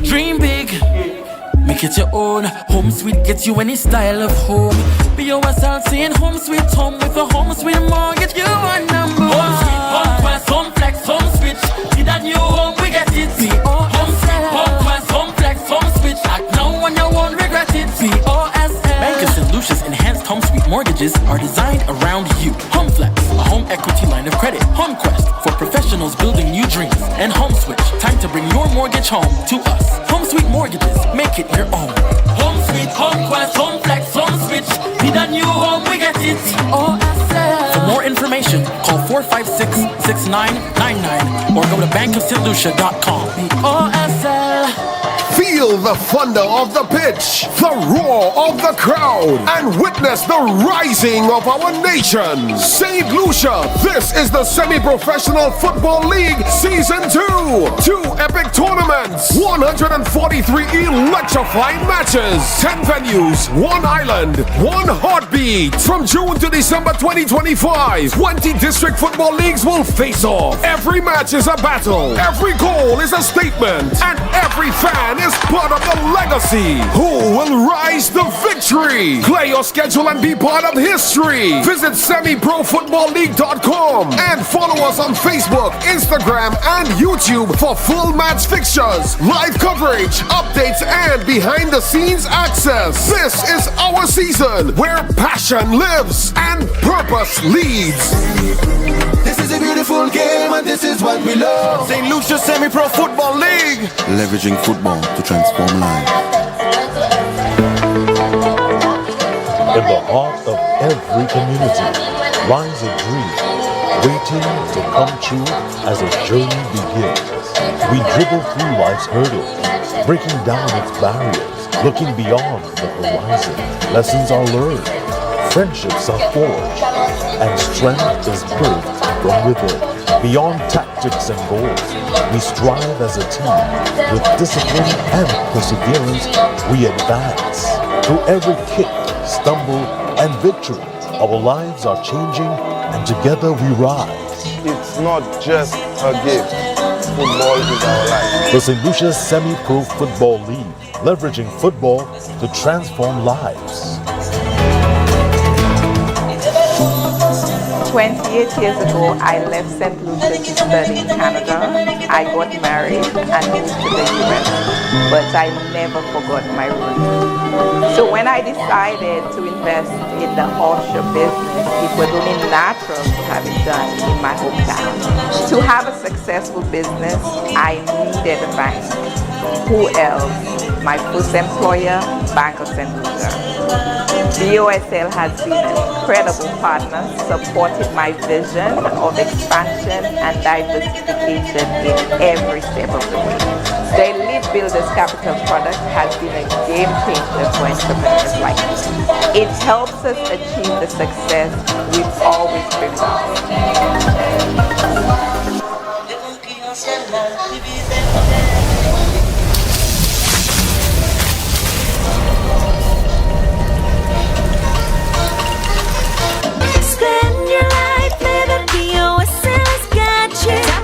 Dream big, make it your own. Home sweet gets you any style of home. BOSL saying home sweet home with a home sweet mortgage. You are number one. Home sweet, home quest, home flex, home switch. See that new home, we get it. Home sweet, home quest, home flex, home switch. Act now and you won't regret it. BOSL. Bank of St. Lucia's enhanced home sweet mortgages are designed around you. Home flex, a home equity line of credit. Home quest for professionals building new dreams. And home switch, time to bring your mortgage home to us. Home sweet mortgages, make it your own. Home sweet, home quest, home flex, home switch. Need a new home, we get it. For more information, call 456-6999 or go to bankofstlucia.com. OSL. Feel the thunder of the pitch, the roar of the crowd, and witness the rising of our nation. St. Lucia, this is the Semi-Professional Football League Season 2. 2 epic tournaments, 143 electrifying matches, 10 venues, 1 island, 1 heartbeat. From June to December 2025, 20 district football leagues will face off. Every match is a battle, every goal is a statement, and every fan is part of the legacy. Who will rise to victory? Play your schedule and be part of history. Visit semiprofootballleague.com and follow us on Facebook, Instagram, and YouTube for full match fixtures, live coverage, updates, and behind the scenes access. This is our season where passion lives and purpose leads. This is a beautiful game and this is what we love. St. Lucia Semi-Pro Football League. Leveraging football to transform lives. In the heart of every community lies a dream waiting to come true as a journey begins. We dribble through life's hurdles, breaking down its barriers, looking beyond the horizon. Lessons are learned, friendships are forged, and strength is birthed from within. Beyond tactics and goals, we strive as a team. With discipline and perseverance, we advance. Through every kick, stumble, and victory, our lives are changing, and together we rise. It's not just a game. Football is our life. The St. Lucia Semi-Pro Football League, leveraging football to transform lives. 28 years ago, I left St. Lucia to study in Canada. I got married and moved to the US, but I never forgot my roots. So when I decided to invest in the offshore business, it was only natural to have it done in my hometown. To have a successful business, I needed a bank. Who else? My first employer, Bank of St. Lucia. BOSL has been an incredible partner, supporting my vision of expansion and diversification in every step of the way. The Elite Builders Capital product has been a game changer for entrepreneurs like me. It helps us achieve the success we've always dreamed of.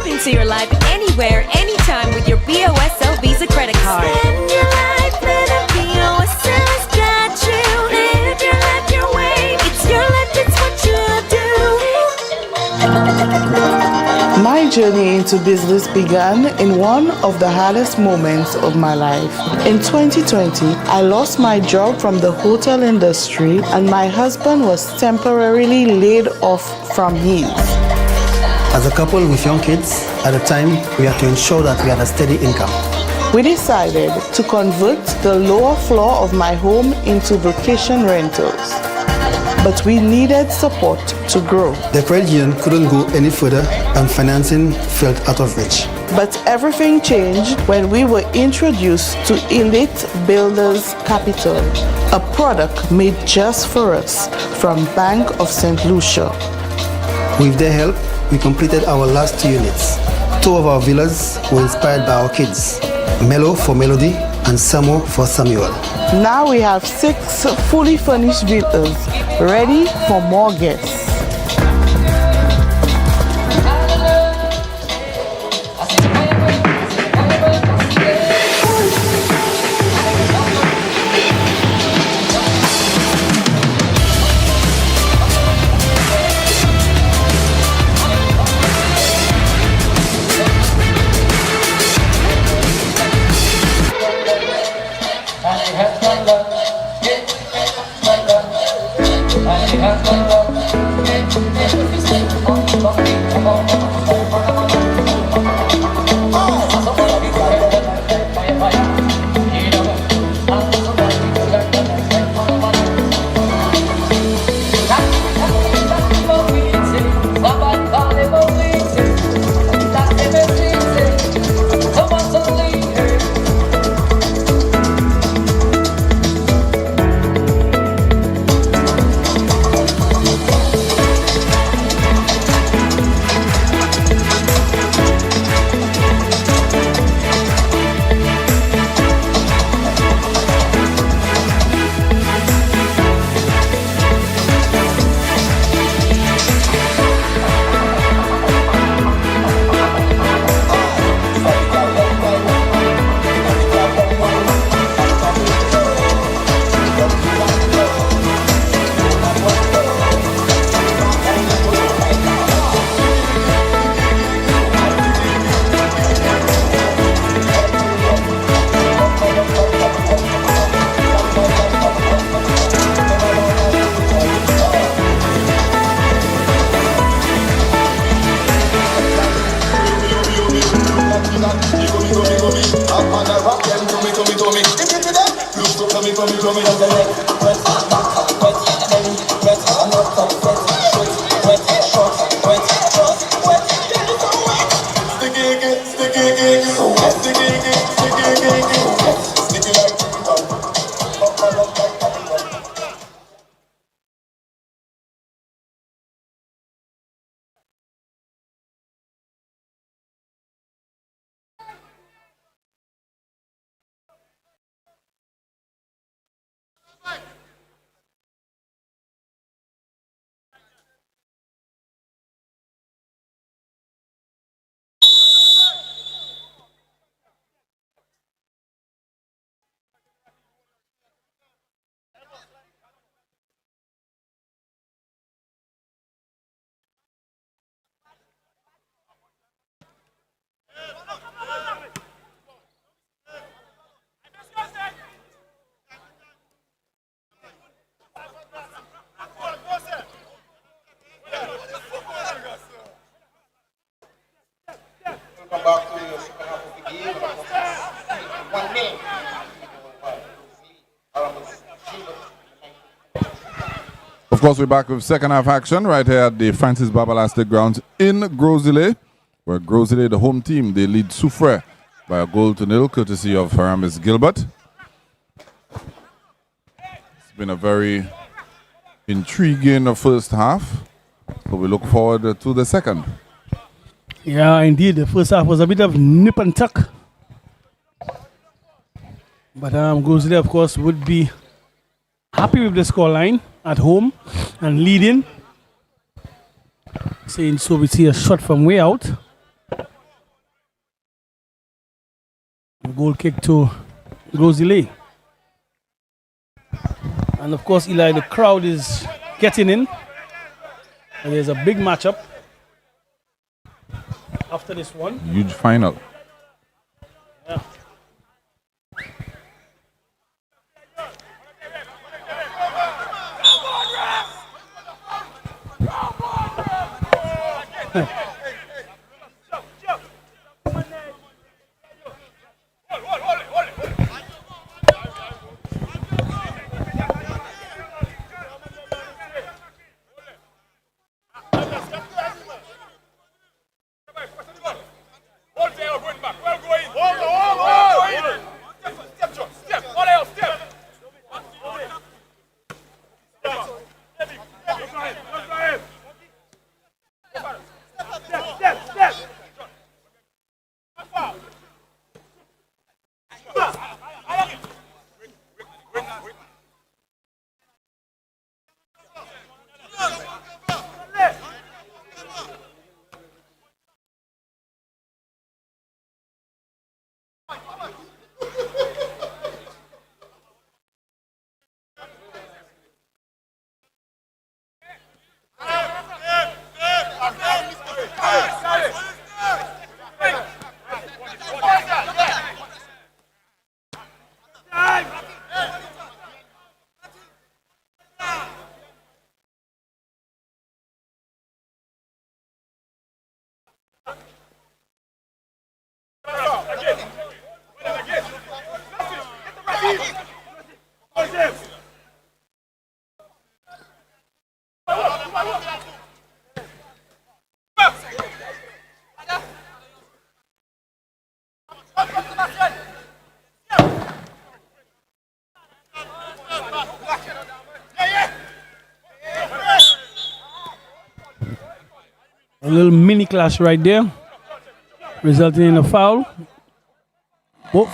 Into your life anywhere, anytime with your BOSL Visa credit card. Spend your life, let BOSL's got you. Live your life your way. It's your life, it's what you do. My journey into business began in one of the hardest moments of my life. In 2020, I lost my job from the hotel industry and my husband was temporarily laid off from his. As a couple with young kids, at the time, we had to ensure that we had a steady income. We decided to convert the lower floor of my home into vacation rentals. But we needed support to grow. The credit union couldn't go any further and financing felt out of reach. But everything changed when we were introduced to Elite Builders Capital, a product made just for us from Bank of St. Lucia. With their help, we completed our last 2 units. 2 of our villas were inspired by our kids, Melo for Melody and Samo for Samuel. Now we have 6 fully furnished villas ready for more guests. Of course, we're back with second half action right here at the Francis Babalastic Grounds in GROS-ISLET, where GROS-ISLET, the home team, they lead SOUFRIERE by a 0-0, courtesy of Haramis Gilbert. It's been a very intriguing first half, so we look forward to the second. Yeah, indeed. The first half was a bit of nip and tuck. But GROS-ISLET, of course, would be happy with the scoreline at home and leading. Saying so, we see a shot from way out. Goal kick to GROS-ISLET. And of course, Eli, the crowd is getting in. And there's a big matchup after this one. Huge final. Yeah. A little mini clash right there, resulting in a foul. Both.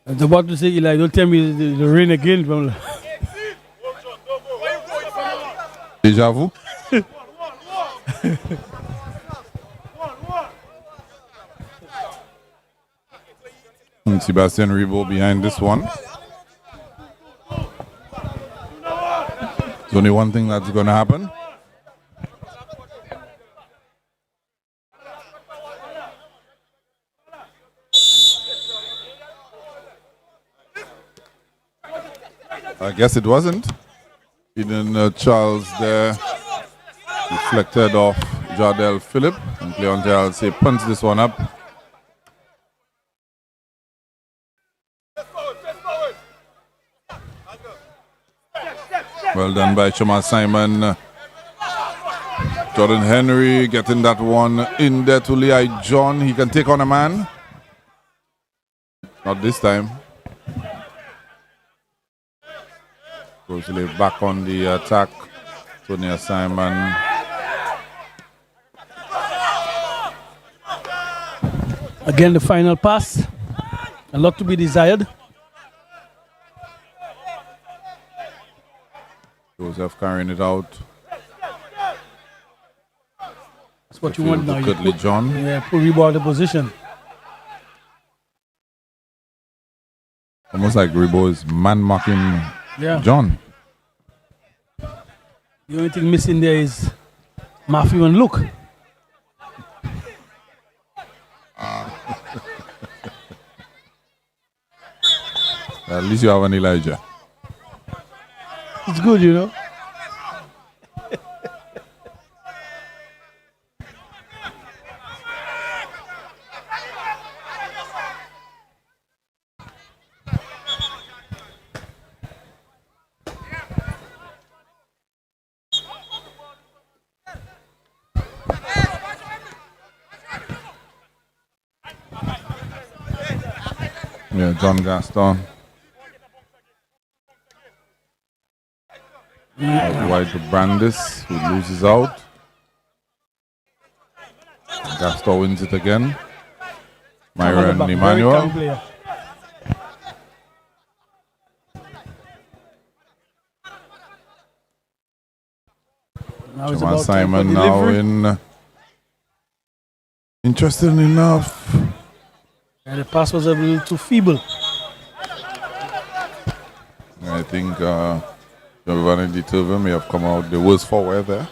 I was about to say, Eli, don't tell me the rain again. Déjà vu? And Sebastian Rebo behind this one. There's only one thing that's going to happen. I guess it wasn't. Eden Charles there deflected off Jardel Phillip, and Cleonte Alcee punts this one up. Well done by Choma Simon. Jordan Henry getting that one in there to Lei John. He can take on a man. Not this time. Rosalie back on the attack. Tonya Simon. Again, the final pass. A lot to be desired. Joseph carrying it out. That's what you want now. You put John. Yeah, put Rebo in position. Almost like Rebo is man marking John. The only thing missing there is Matthew and Luke. At least you have an Elijah. It's good, you know. Yeah, John Gaston. Wide to Brandis, who loses out. Gaston wins it again. Myron Emmanuel. Jamal Simon now in. Interesting enough. And the pass was a little too feeble. I think Giovanni Di Turve may have come out the worst forward there.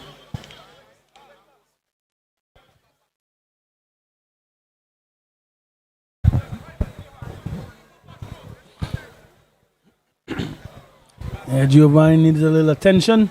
Yeah, Giovanni needs a little attention.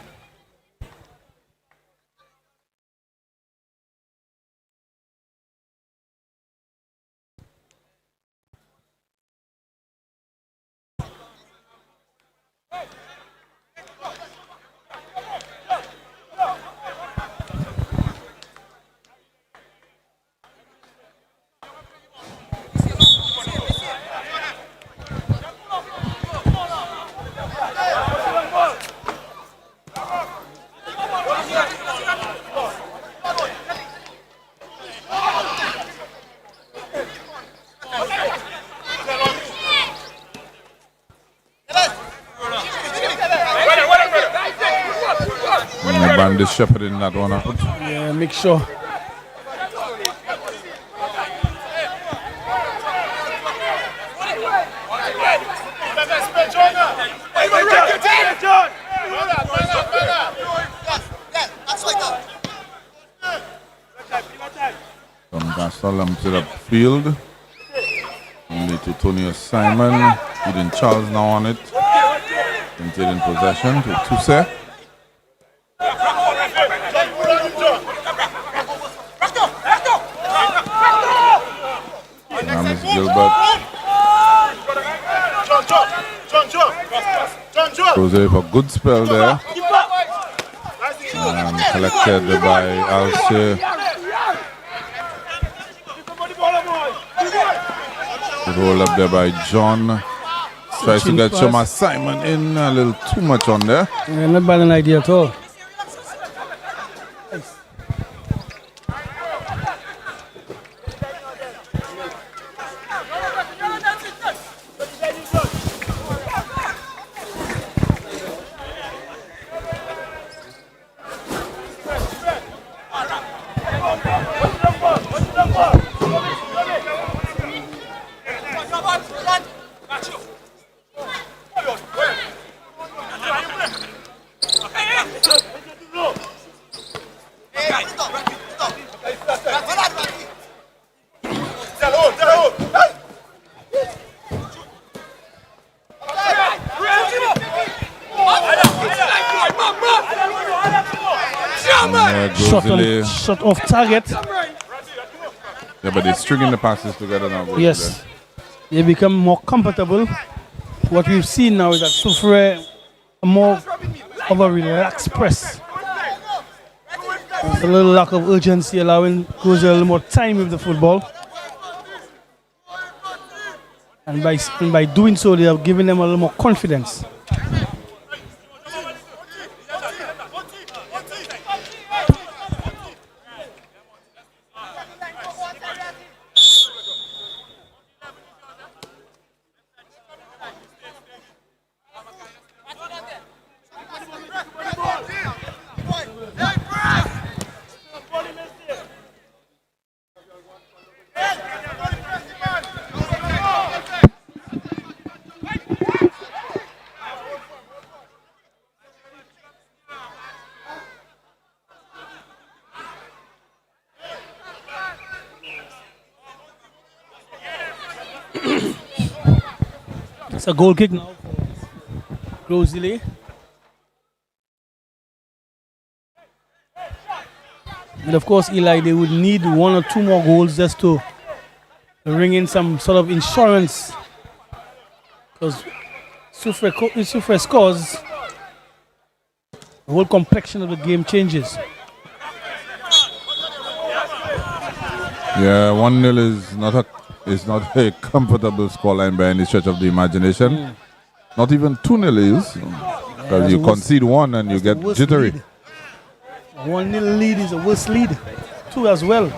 Brandis shepherding that one out. Yeah, make sure. Tom Gaston lamps it upfield. Only to Tony Simon. Eden Charles now on it. In possession to Tuse. Gilbert. Jose for a good spell there. And collected by Alcee. Roll up there by John. Tries to get Choma Simon in a little too much on there. Yeah, not bad an idea at all. Yeah, shot off target. Yeah, but they're stringing the passes together now. Yes, they become more comfortable. What we've seen now is that SOUFRIERE more of a relaxed press. There's a little lack of urgency, allowing Goes a little more time with the football. And by doing so, they have given them a little more confidence. It's a goal kick now for GROS-ISLET. And of course, Eli, they would need 1 or 2 more goals just to ring in some sort of insurance. Because SOUFRIERE scores, the whole complexion of the game changes. Yeah, 1-0 is not a comfortable scoreline by any stretch of the imagination. Not even 2-0 is, because you concede 1 and you get jittery. 1-0 lead is a worse lead. 2 as well.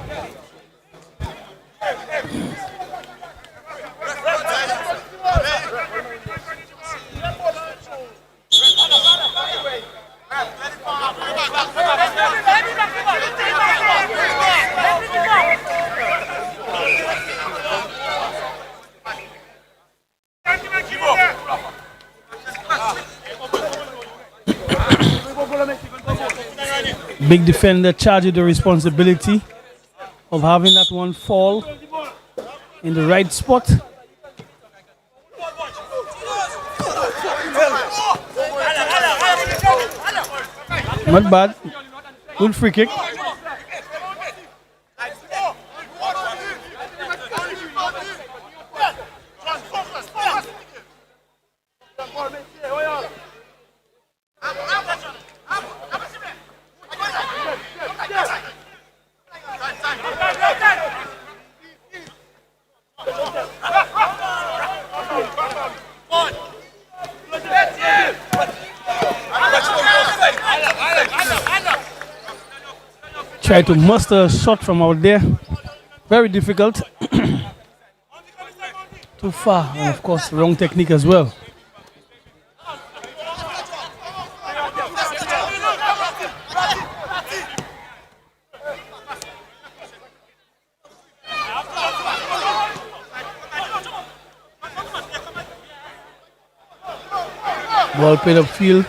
Big defender charged with the responsibility of having that one fall in the right spot. Not bad. Good free kick. Try to muster a shot from out there. Very difficult. Too far, and of course, wrong technique as well. Ball played upfield.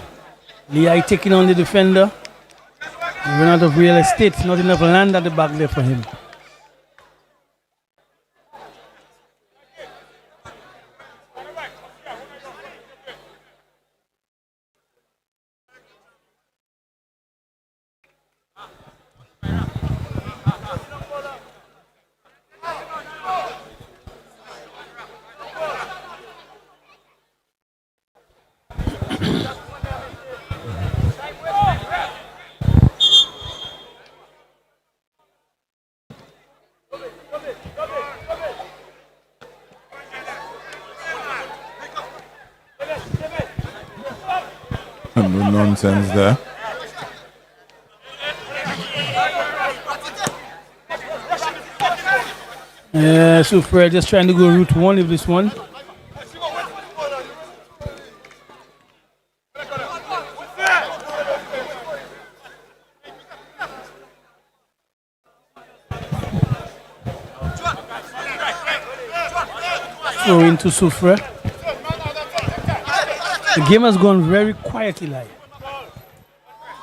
Lehigh taking on the defender. He ran out of real estate, not enough land at the back there for him. No nonsense there. SOUFRIERE just trying to go route 1 with this one. Throw into SOUFRIERE. The game has gone very quietly, like.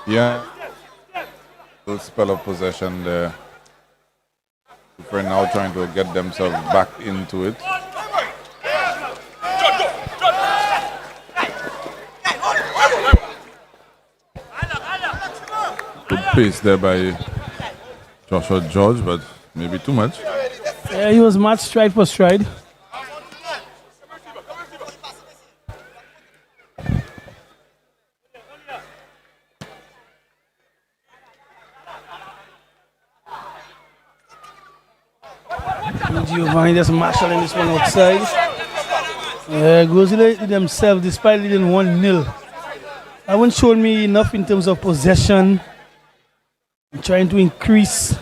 Yeah. Little spell of possession there. SOUFRIERE now trying to get themselves back into it. Good pace there by Joshua George, but maybe too much. Yeah, he was matched stride for stride. Giovanni just marshalling this one outside. GROS-ISLET themselves, despite leading 1-0, haven't shown me enough in terms of possession. I'm trying to increase.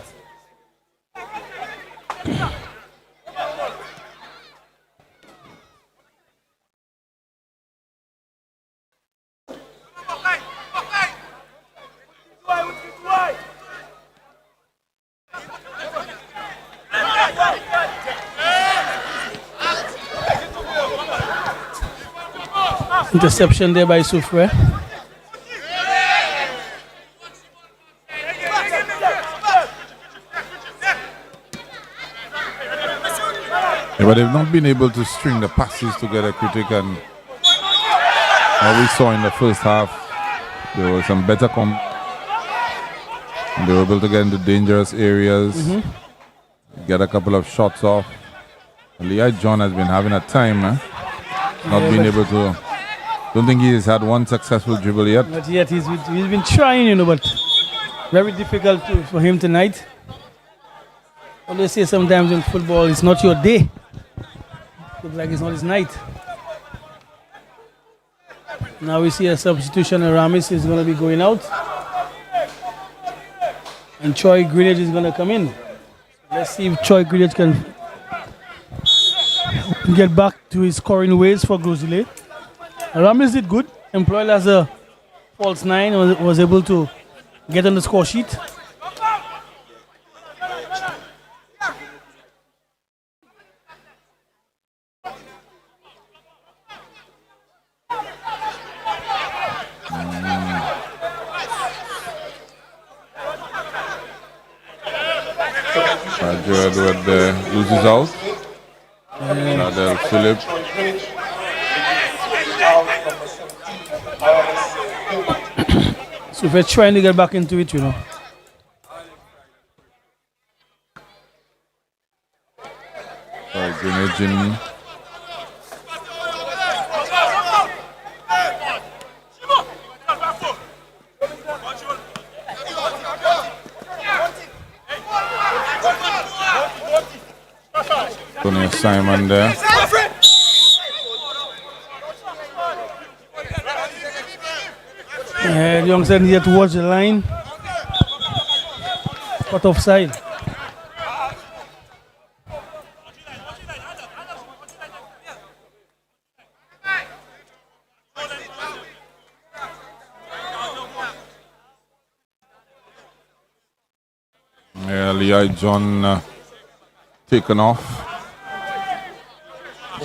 Interception there by SOUFRIERE. Yeah, but they've not been able to string the passes together, Critic, and what we saw in the first half, there was some better they were able to get into dangerous areas, get a couple of shots off. Leah John has been having a time, not being able to. Don't think he has had one successful dribble yet. Not yet. He's been trying, but very difficult for him tonight. Always say sometimes in football, it's not your day. Looks like it's not his night. Now we see a substitution. Aramis is going to be going out. And Troy Greenidge is going to come in. Let's see if Troy Greenidge can get back to his scoring ways for GROS-ISLET. Aramis did good. Employed as a false nine, was able to get on the score sheet. Edward loses out. Nadel Philip. So if we're trying to get back into it, Greenidge in. Tony Simon there. The youngster needed to watch the line. Cut offside. Yeah, Leah John taken off.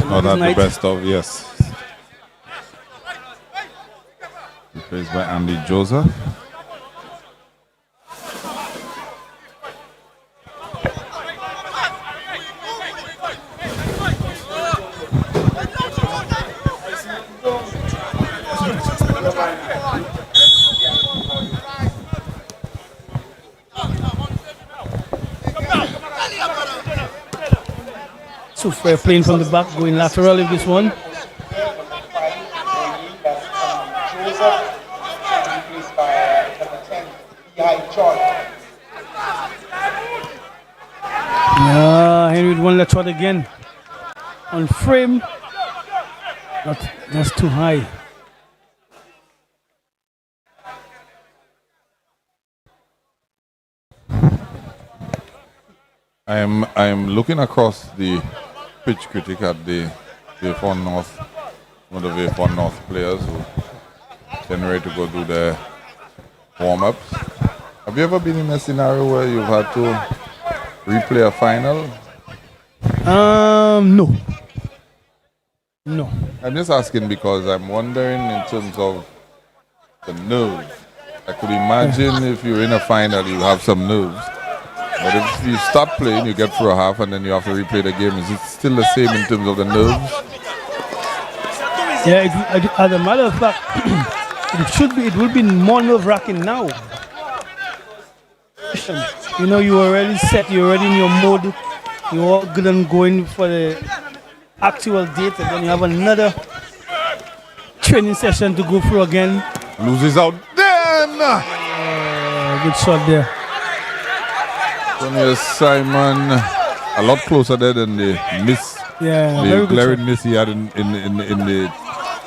Not at the best of, yes. Replaced by Andy Joseph. SOUFRIERE playing from the back, going lateral with this one. Henry with one left shot again. On frame. That's too high. I am looking across the pitch, Critic, at the Vaughan North, one of the Vaughan North players who getting ready to go do their warm-ups. Have you ever been in a scenario where you've had to replay a final? No. I'm just asking because I'm wondering in terms of the nerves. I could imagine if you're in a final, you have some nerves. But if you start playing, you get through a half and then you have to replay the game. Is it still the same in terms of the nerves? Yeah, as a matter of fact, it will be more nerve-wracking now. You know, you already set, you're already in your mode, you're all good and going for the actual date, and then you have another training session to go through again. Loses out. Then! Good shot there. Tony Simon, a lot closer there than the miss. Yeah, the very good glaring shot. miss he had in the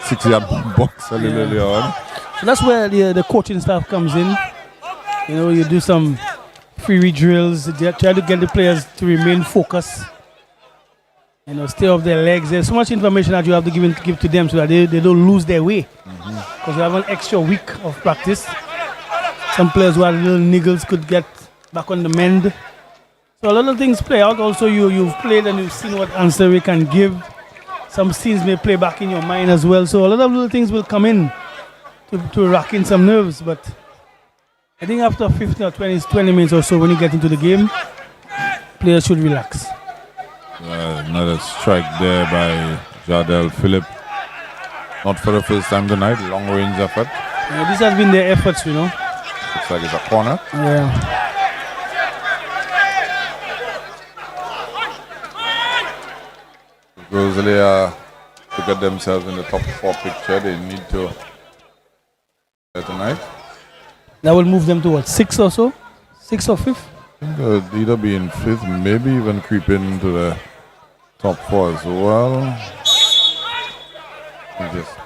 6-yard box a little earlier on. So that's where the coaching staff comes in. You know, you do some free drills, try to get the players to remain focused. You know, stay off their legs. There's so much information that you have to give to them so that they don't lose their way. Because you have an extra week of practice. Some players who had little niggles could get back on the mend. So a lot of things play out. Also, you've played and you've seen what answer we can give. Some scenes may play back in your mind as well. So a lot of little things will come in to rack in some nerves. But I think after 15 or 20 minutes or so, when you get into the game, players should relax. Another strike there by Jardel Phillip. Not for the first time tonight. Long range effort. Yeah, this has been their efforts, you know. Looks like it's a corner. Yeah. Rosalia to get themselves in the top 4 picture. They need to tonight. That will move them to what, 6 or so? 6 or 5th? I think they'll either be in 5th, maybe even creep into the top 4 as well. Just,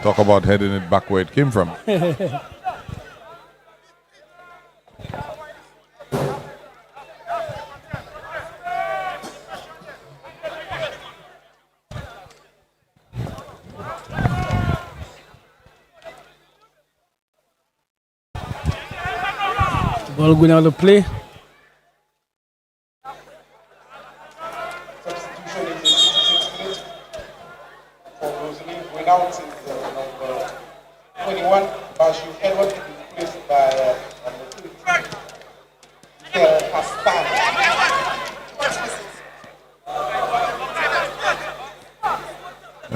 talk about heading it back where it came from. Ball going out of play.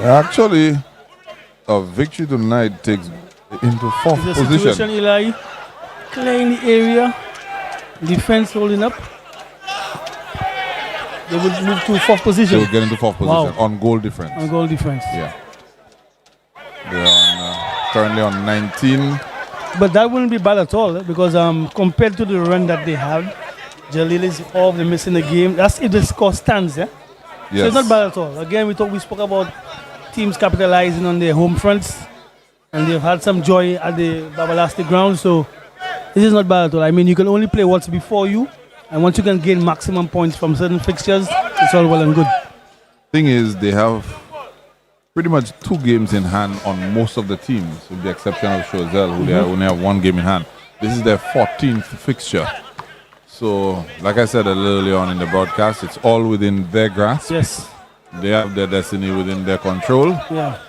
Actually, a victory tonight takes into 4th The position. situation, Eli, clear in the area, defense holding up. They would move to 4th position. They will get into 4th position on goal difference. On goal difference. Yeah. They're currently on 19. But that wouldn't be bad at all because compared to the run that they have, Jalil is off, they're missing the game. That's if the score stands, yeah? Yes. So it's not bad at all. Again, we spoke about teams capitalizing on their home fronts and they've had some joy at the Babalasti ground, so this is not bad at all. I mean, you can only play what's before you, and once you can gain maximum points from certain fixtures, it's all well and good. Thing is, they have pretty much 2 games in hand on most of the teams, with the exception of Choiseul, who they only have 1 game in hand. This is their 14th fixture. So, like I said a little earlier on in the broadcast, it's all within their grasp. Yes. They have their destiny within their control. Yeah.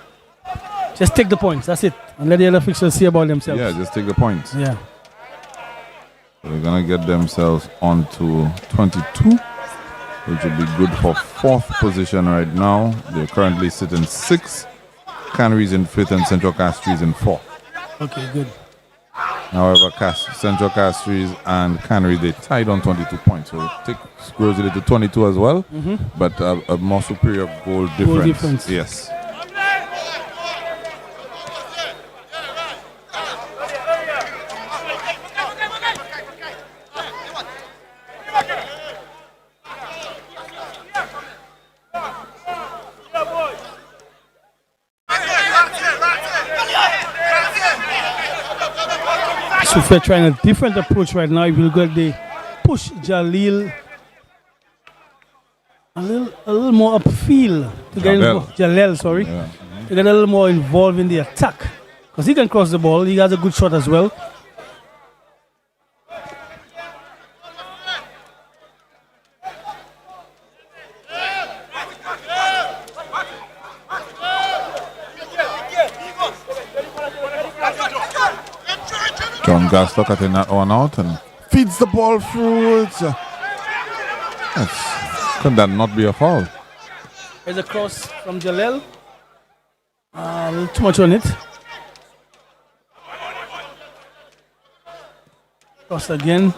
Just take the points, that's it. And let the other fixtures see about themselves. Yeah, just take the points. Yeah. So they're going to get themselves onto 22, which would be good for 4th position right now. They're currently sitting 6th. Cannery's in 5th and Central Castries in 4th. Okay, good. However, Central Castries and Cannery, they tied on 22 points. So it takes Grosley to 22 as well, but a more superior goal difference. Goal difference. Yes. So if we're trying a different approach right now, if you look at the push Jalil a little more upfield to get Jalel, sorry, to get a little more involved in the attack. Because he can cross the ball, he has a good shot as well. John Gaston cutting that one out and feeds the ball through. Could that not be a foul? There's a cross from Jalel. A little too much on it. Cross again.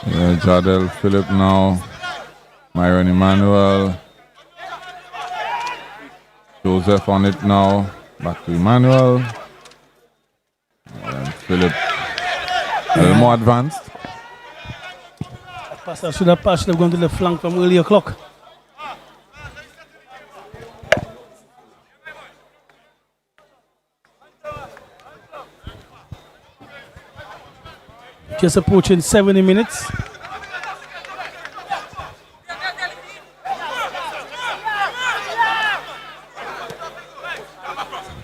Yeah, Jadel Phillip now. Myron Emmanuel. Joseph on it now. Back to Emmanuel. And Phillip a little more advanced. Passer should have passed, should have gone to the flank from earlier clock. Just approaching 70 minutes.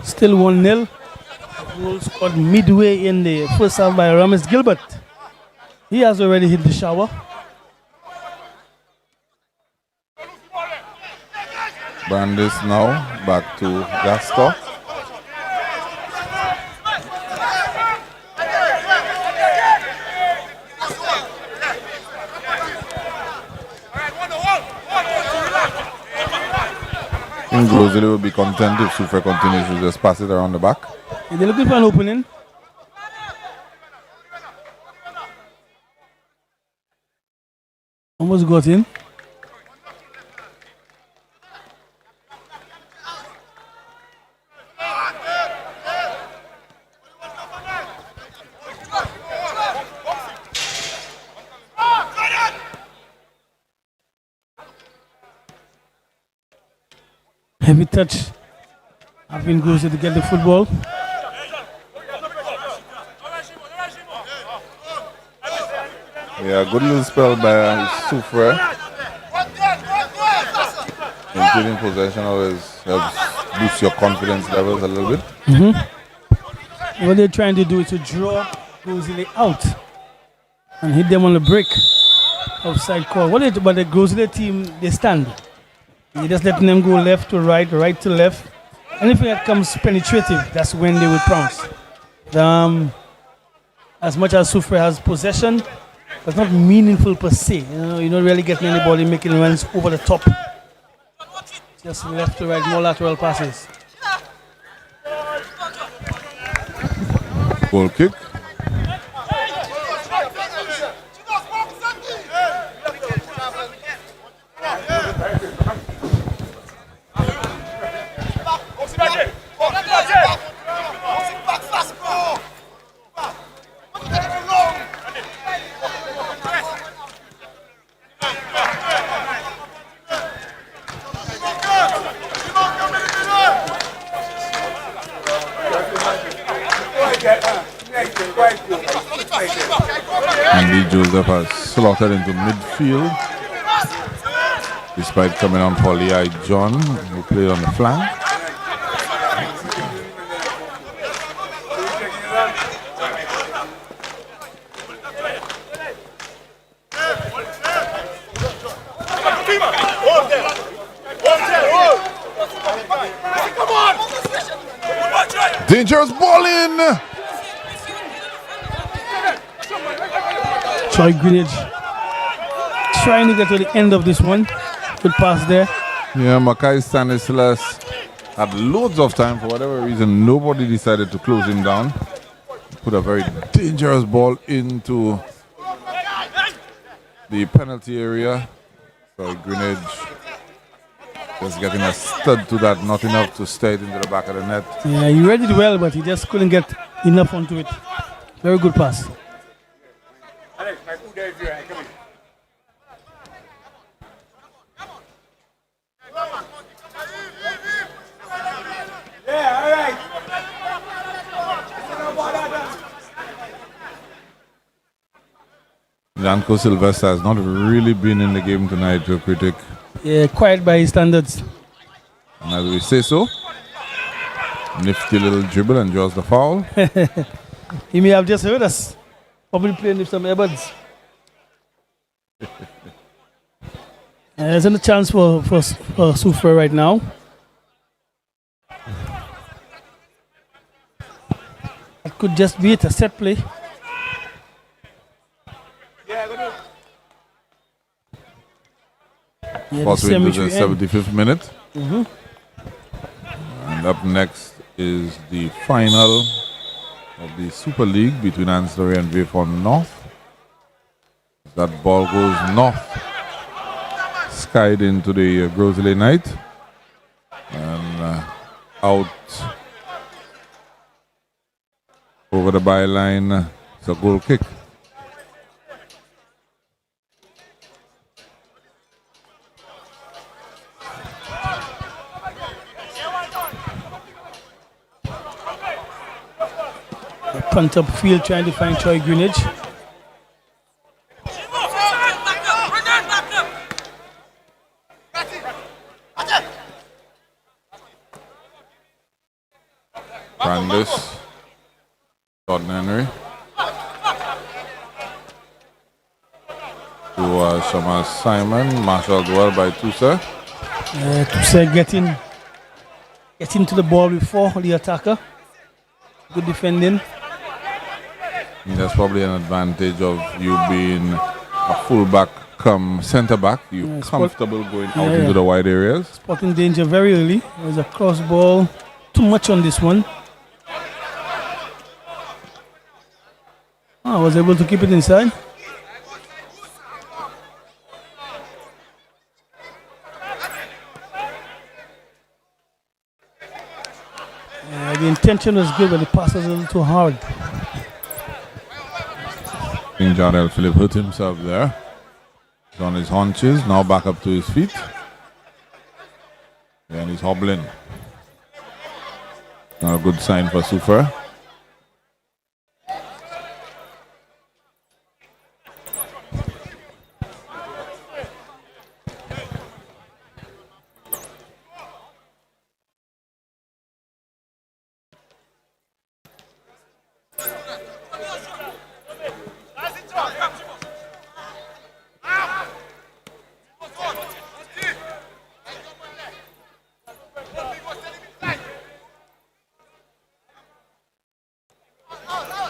Still 1-0. Goal scored midway in the first half by Ramis Gilbert. He has already hit the shower. Brandis now back to Gaston. I think Rosely will be content if Soufriere continues to just pass it around the back. They're looking for an opening. Almost got in. Heavy touch. Having goes to get the football. Yeah, good little spell by Soufriere. Including possession always helps boost your confidence levels a little bit. What they're trying to do is to draw Grosley out and hit them on the break. Offside call. But the Grosley team, they stand. You're just letting them go left to right, right to left. Anything that comes penetrative, that's when they will pounce. As much as Soufriere has possession, it's not meaningful per se. You're not really getting anybody making runs over the top. Just left to right, more lateral passes. Goal kick. Andy Joseph has slotted into midfield despite coming on for Lei John, who played on the flank. Dangerous ball in! Troy Greenidge trying to get to the end of this one. Good pass there. Yeah, Makai Stanislas had loads of time. For whatever reason, nobody decided to close him down. Put a very dangerous ball into the penalty area. So Greenidge just getting a stud to that, not enough to stay it into the back of the net. Yeah, he read it well, but he just couldn't get enough onto it. Very good pass. Janko Sylvester has not really been in the game tonight, to a critic. Yeah, quiet by his standards. And as we say so, nifty little dribble and draws the foul. He may have just heard us. Probably playing with some earbuds. There's a chance for Soufriere right now. It could just be a set play. Possibly into the 75th minute. And up next is the final of the Super League between Ancillary and Vapon North. That ball goes north, skied into the GROS-ISLET night, and out over the byline. It's a goal kick. Punt up field trying to find Troy Greenwich. Brandis, Jordan Henry to Shamal Simon, marshaled well by Tusa. Tusa getting to the ball before the attacker. Good defending. There's probably an advantage of you being a fullback come centre back. You're comfortable going out into the wide areas. Spotting danger very early. There's a cross ball. Too much on this one. I was able to keep it inside. The intention was good, but the pass was a little too hard. I think Jardel Phillip hurt himself there. He's on his haunches, now back up to his feet. And he's hobbling. Not a good sign for SOUFRIERE.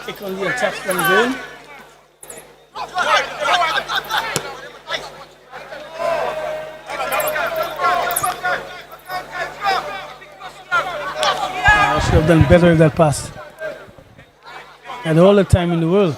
Kick on the attack from zone. I should have done better with that pass. Had all the time in the world.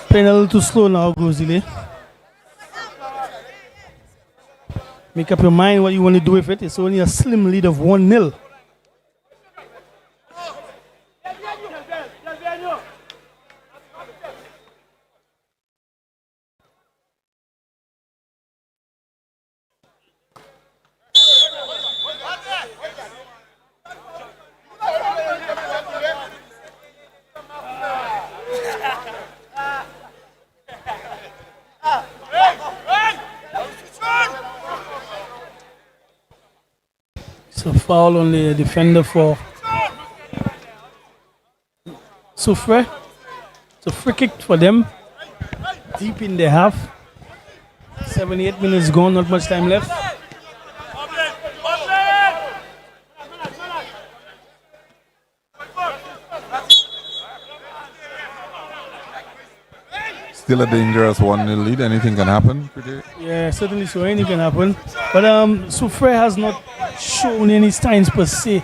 Playing a little too slow now, GROS-ISLET. Make up your mind what you want to do with it. It's only a slim lead of 1-0. So foul on the defender for SOUFRIERE. It's a free kick for them. Deep in the half. 78 minutes gone, not much time left. Still a dangerous 1-0 lead. Anything can happen. Yeah, certainly so. Anything can happen. But SOUFRIERE has not shown any signs per se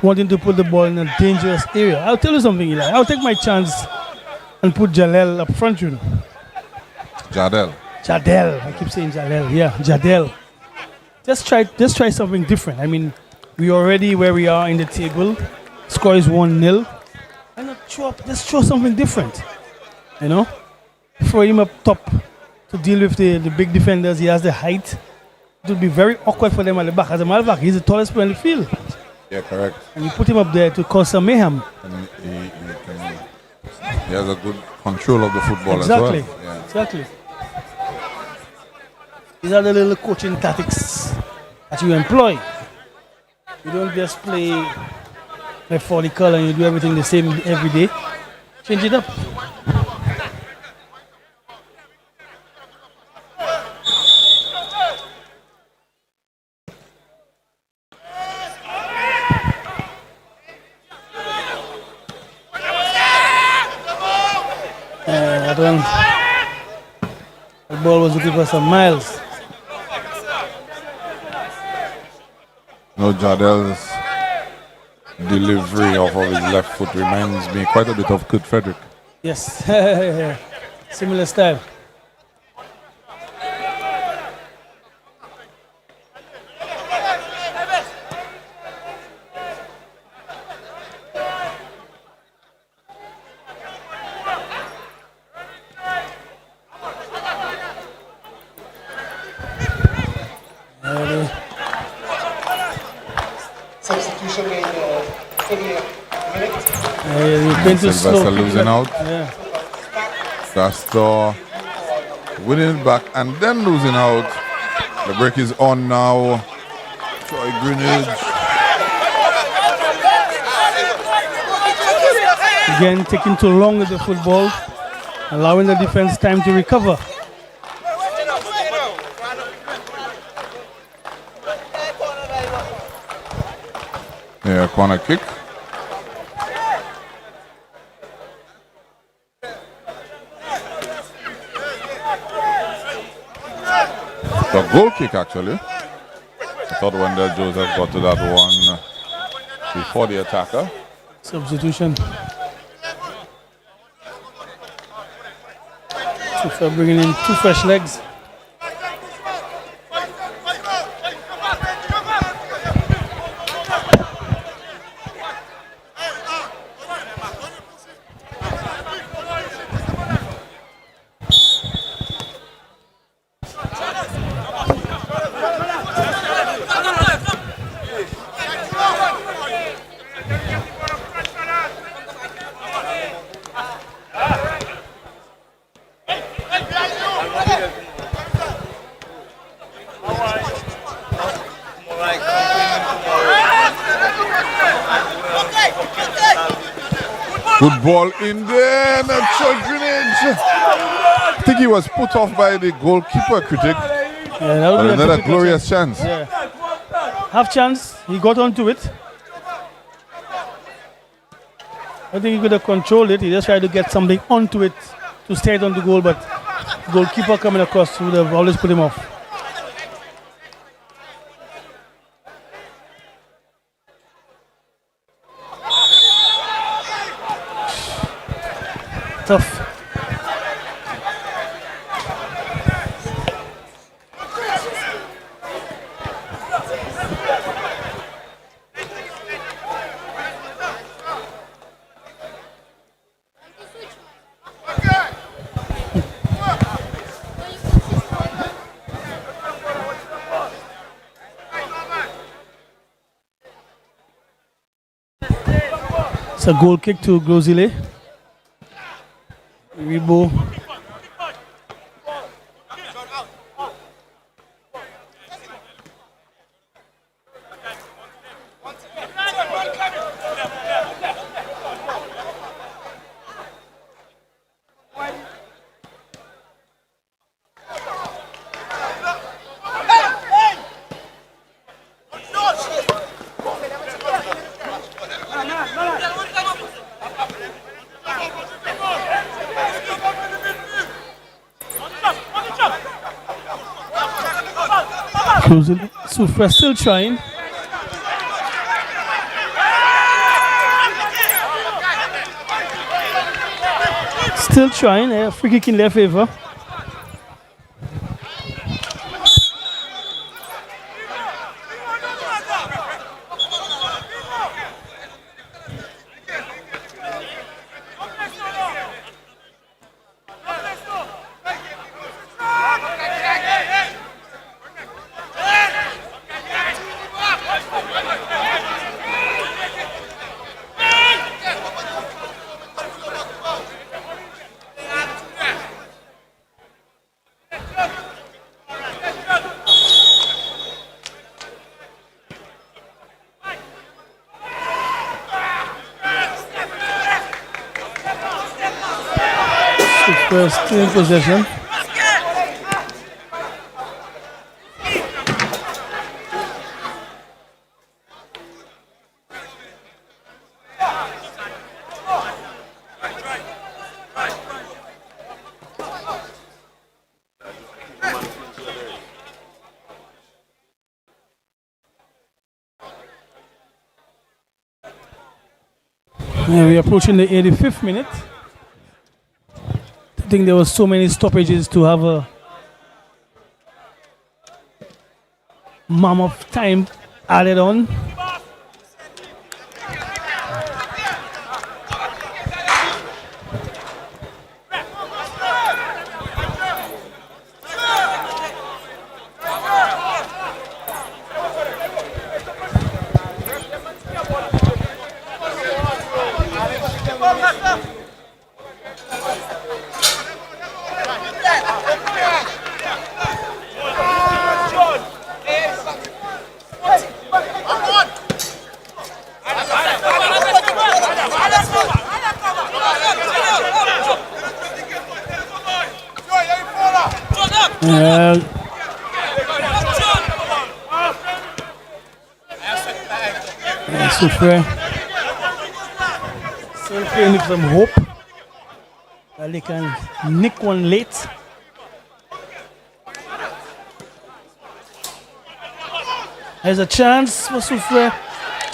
wanting to put the ball in a dangerous area. I'll tell you something, Eli. I'll take my chance and put Jalel up front, you know. Jardel. I keep saying Jalel. Yeah, Jardel. Just try something different. I mean, we're already where we are in the table. Score is 1-0. Why not just throw something different? You know? Throw him up top to deal with the big defenders. He has the height. It will be very awkward for them at the back. As a matter of fact, he's the tallest player in the field. Yeah, correct. And you put him up there to cause some mayhem. And he has a good control of the football as well. Yeah. Exactly. These are the little coaching tactics that you employ. You don't just play methodical and you do everything the same every day. Change it up. That one, the ball was looking for some miles. No, Jardel's delivery of his left foot reminds me quite a bit of Kurt Frederick. Yes, similar style. Substitution in 38 minutes. You've been too slow. Sylvester losing out. Yeah. Castor winning it back and then losing out. The break is on now. Troy Greenwich. Again, taking too long with the football, allowing the defense time to recover. Yeah, corner kick. The goal kick, actually. I thought Wendell Joseph got to that one before the attacker. Substitution. So bringing in two fresh legs. Good ball in there, and Troy Greenwich. I think he was put off by the goalkeeper critic. Yeah, but another glorious chance. Yeah. Half chance, he got onto it. I think he could have controlled it. He just tried to get something onto it to stay on the goal, but the goalkeeper coming across would have always put him off. Tough. It's a goal kick to GROS-ISLET. Rebo. SOUFRIERE still trying. Still trying. Free kick in their favor. Still in possession. Yeah, we're approaching the 85th minute. I think there were so many stoppages to have a mammoth time added on. SOUFRIERE still playing with some hope that they can nick one late. There's a chance for SOUFRIERE.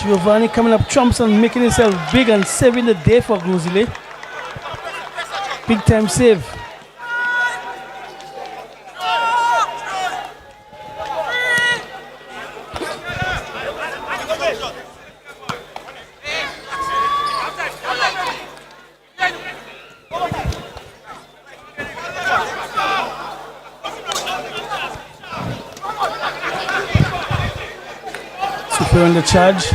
Giovanni coming up trumps and making himself big and saving the day for GROS-ISLET. Big time save. SOUFRIERE on the charge.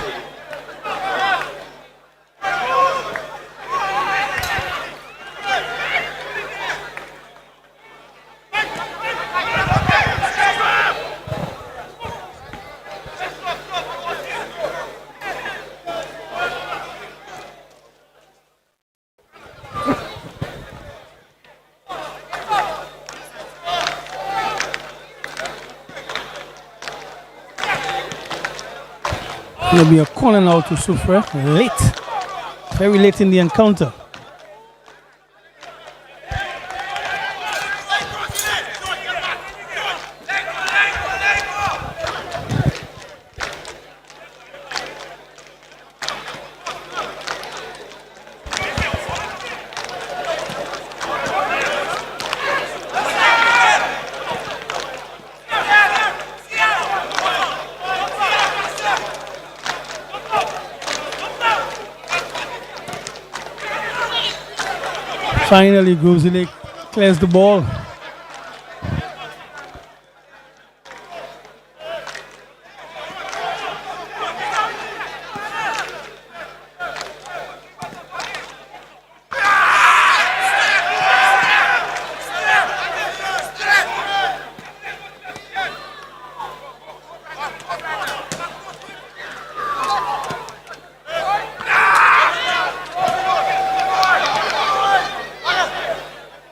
There'll be a corner now to SOUFRIERE. Late. Very late in the encounter. Finally, GROS-ISLET clears the ball.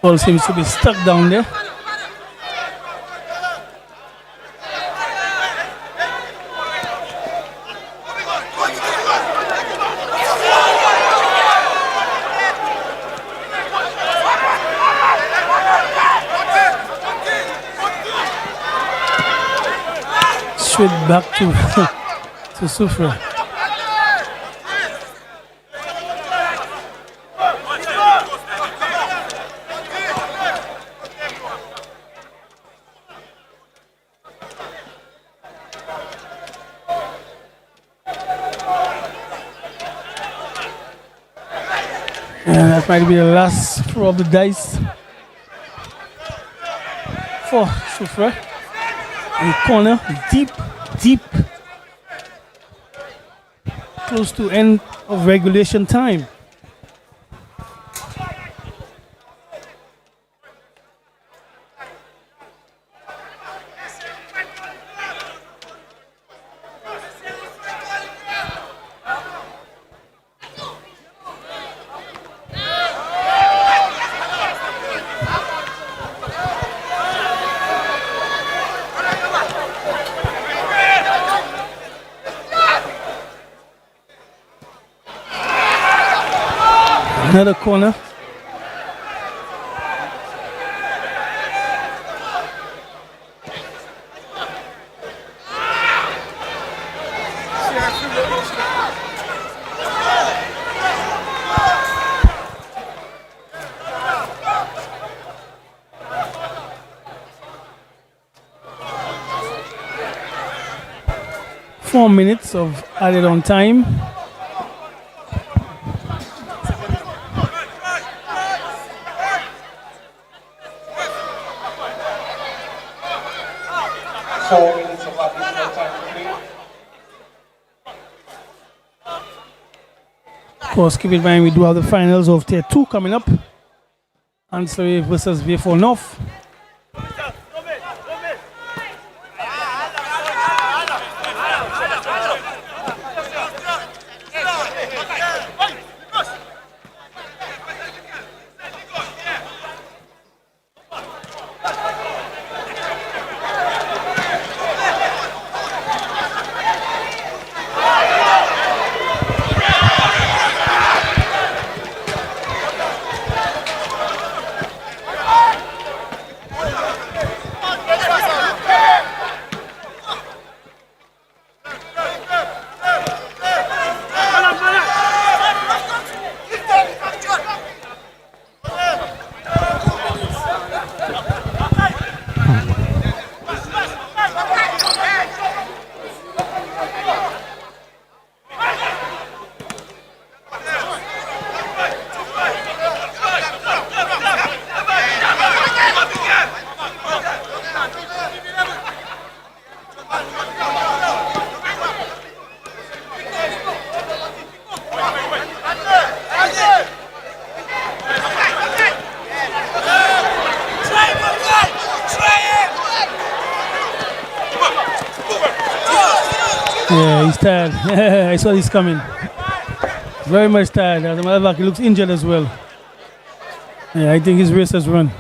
Ball seems to be stuck down there. Straight back to SOUFRIERE. And that might be the last throw of the dice for SOUFRIERE. In the corner, deep, close to end of regulation time. Another corner. 4 minutes of added on time. Of course, keep in mind we do have the finals of Tier 2 coming up. Ancillary versus V4 North. Yeah, he's tired. I saw he's coming. Very much tired. As a matter of fact, he looks injured as well. Yeah, I think his race has run.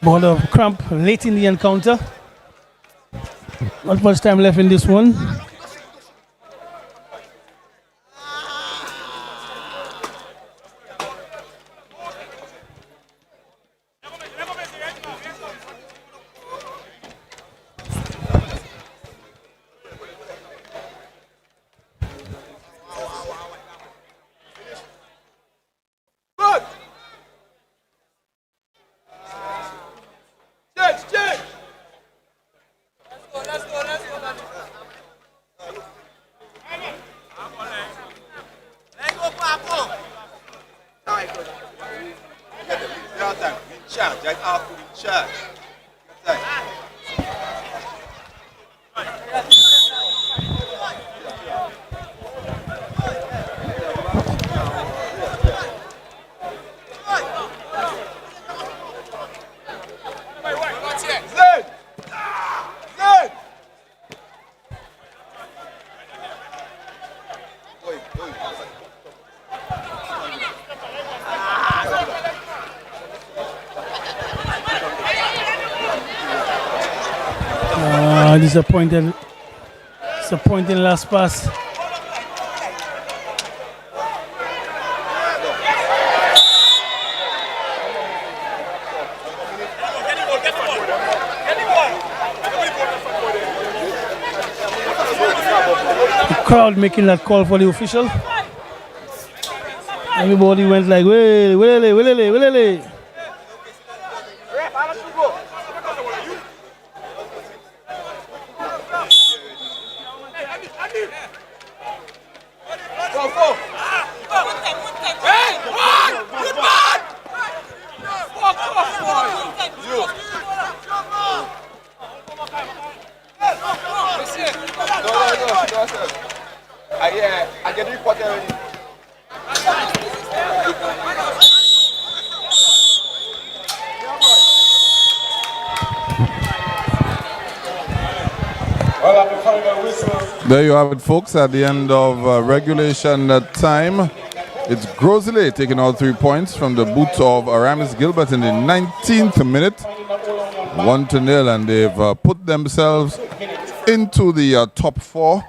Ball of cramp late in the encounter. Not much time left in this one. Disappointed. Disappointing last pass. The crowd making that call for the official. Everybody went like, Wilele. I get reported already. There you have it, folks. At the end of regulation time, it's GROS-ISLET taking all 3 points from the boot of Aramis Gilbert in the 19th minute. 1-0, and they've put themselves into the top 4.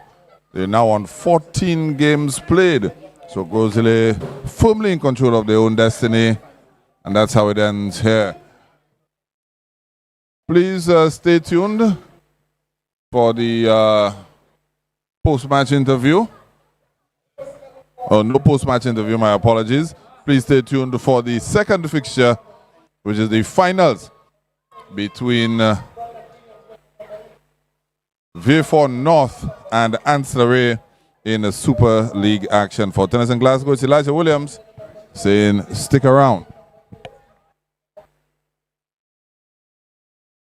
They're now on 14 games played. So GROS-ISLET firmly in control of their own destiny, and that's how it ends here. Please stay tuned for the post-match interview. Oh, no post-match interview, my apologies. Please stay tuned for the second fixture, which is the finals between Vieux North and Ancillary in a Super League action. For Tennis and Glasgow, it's Elijah Williams saying stick around.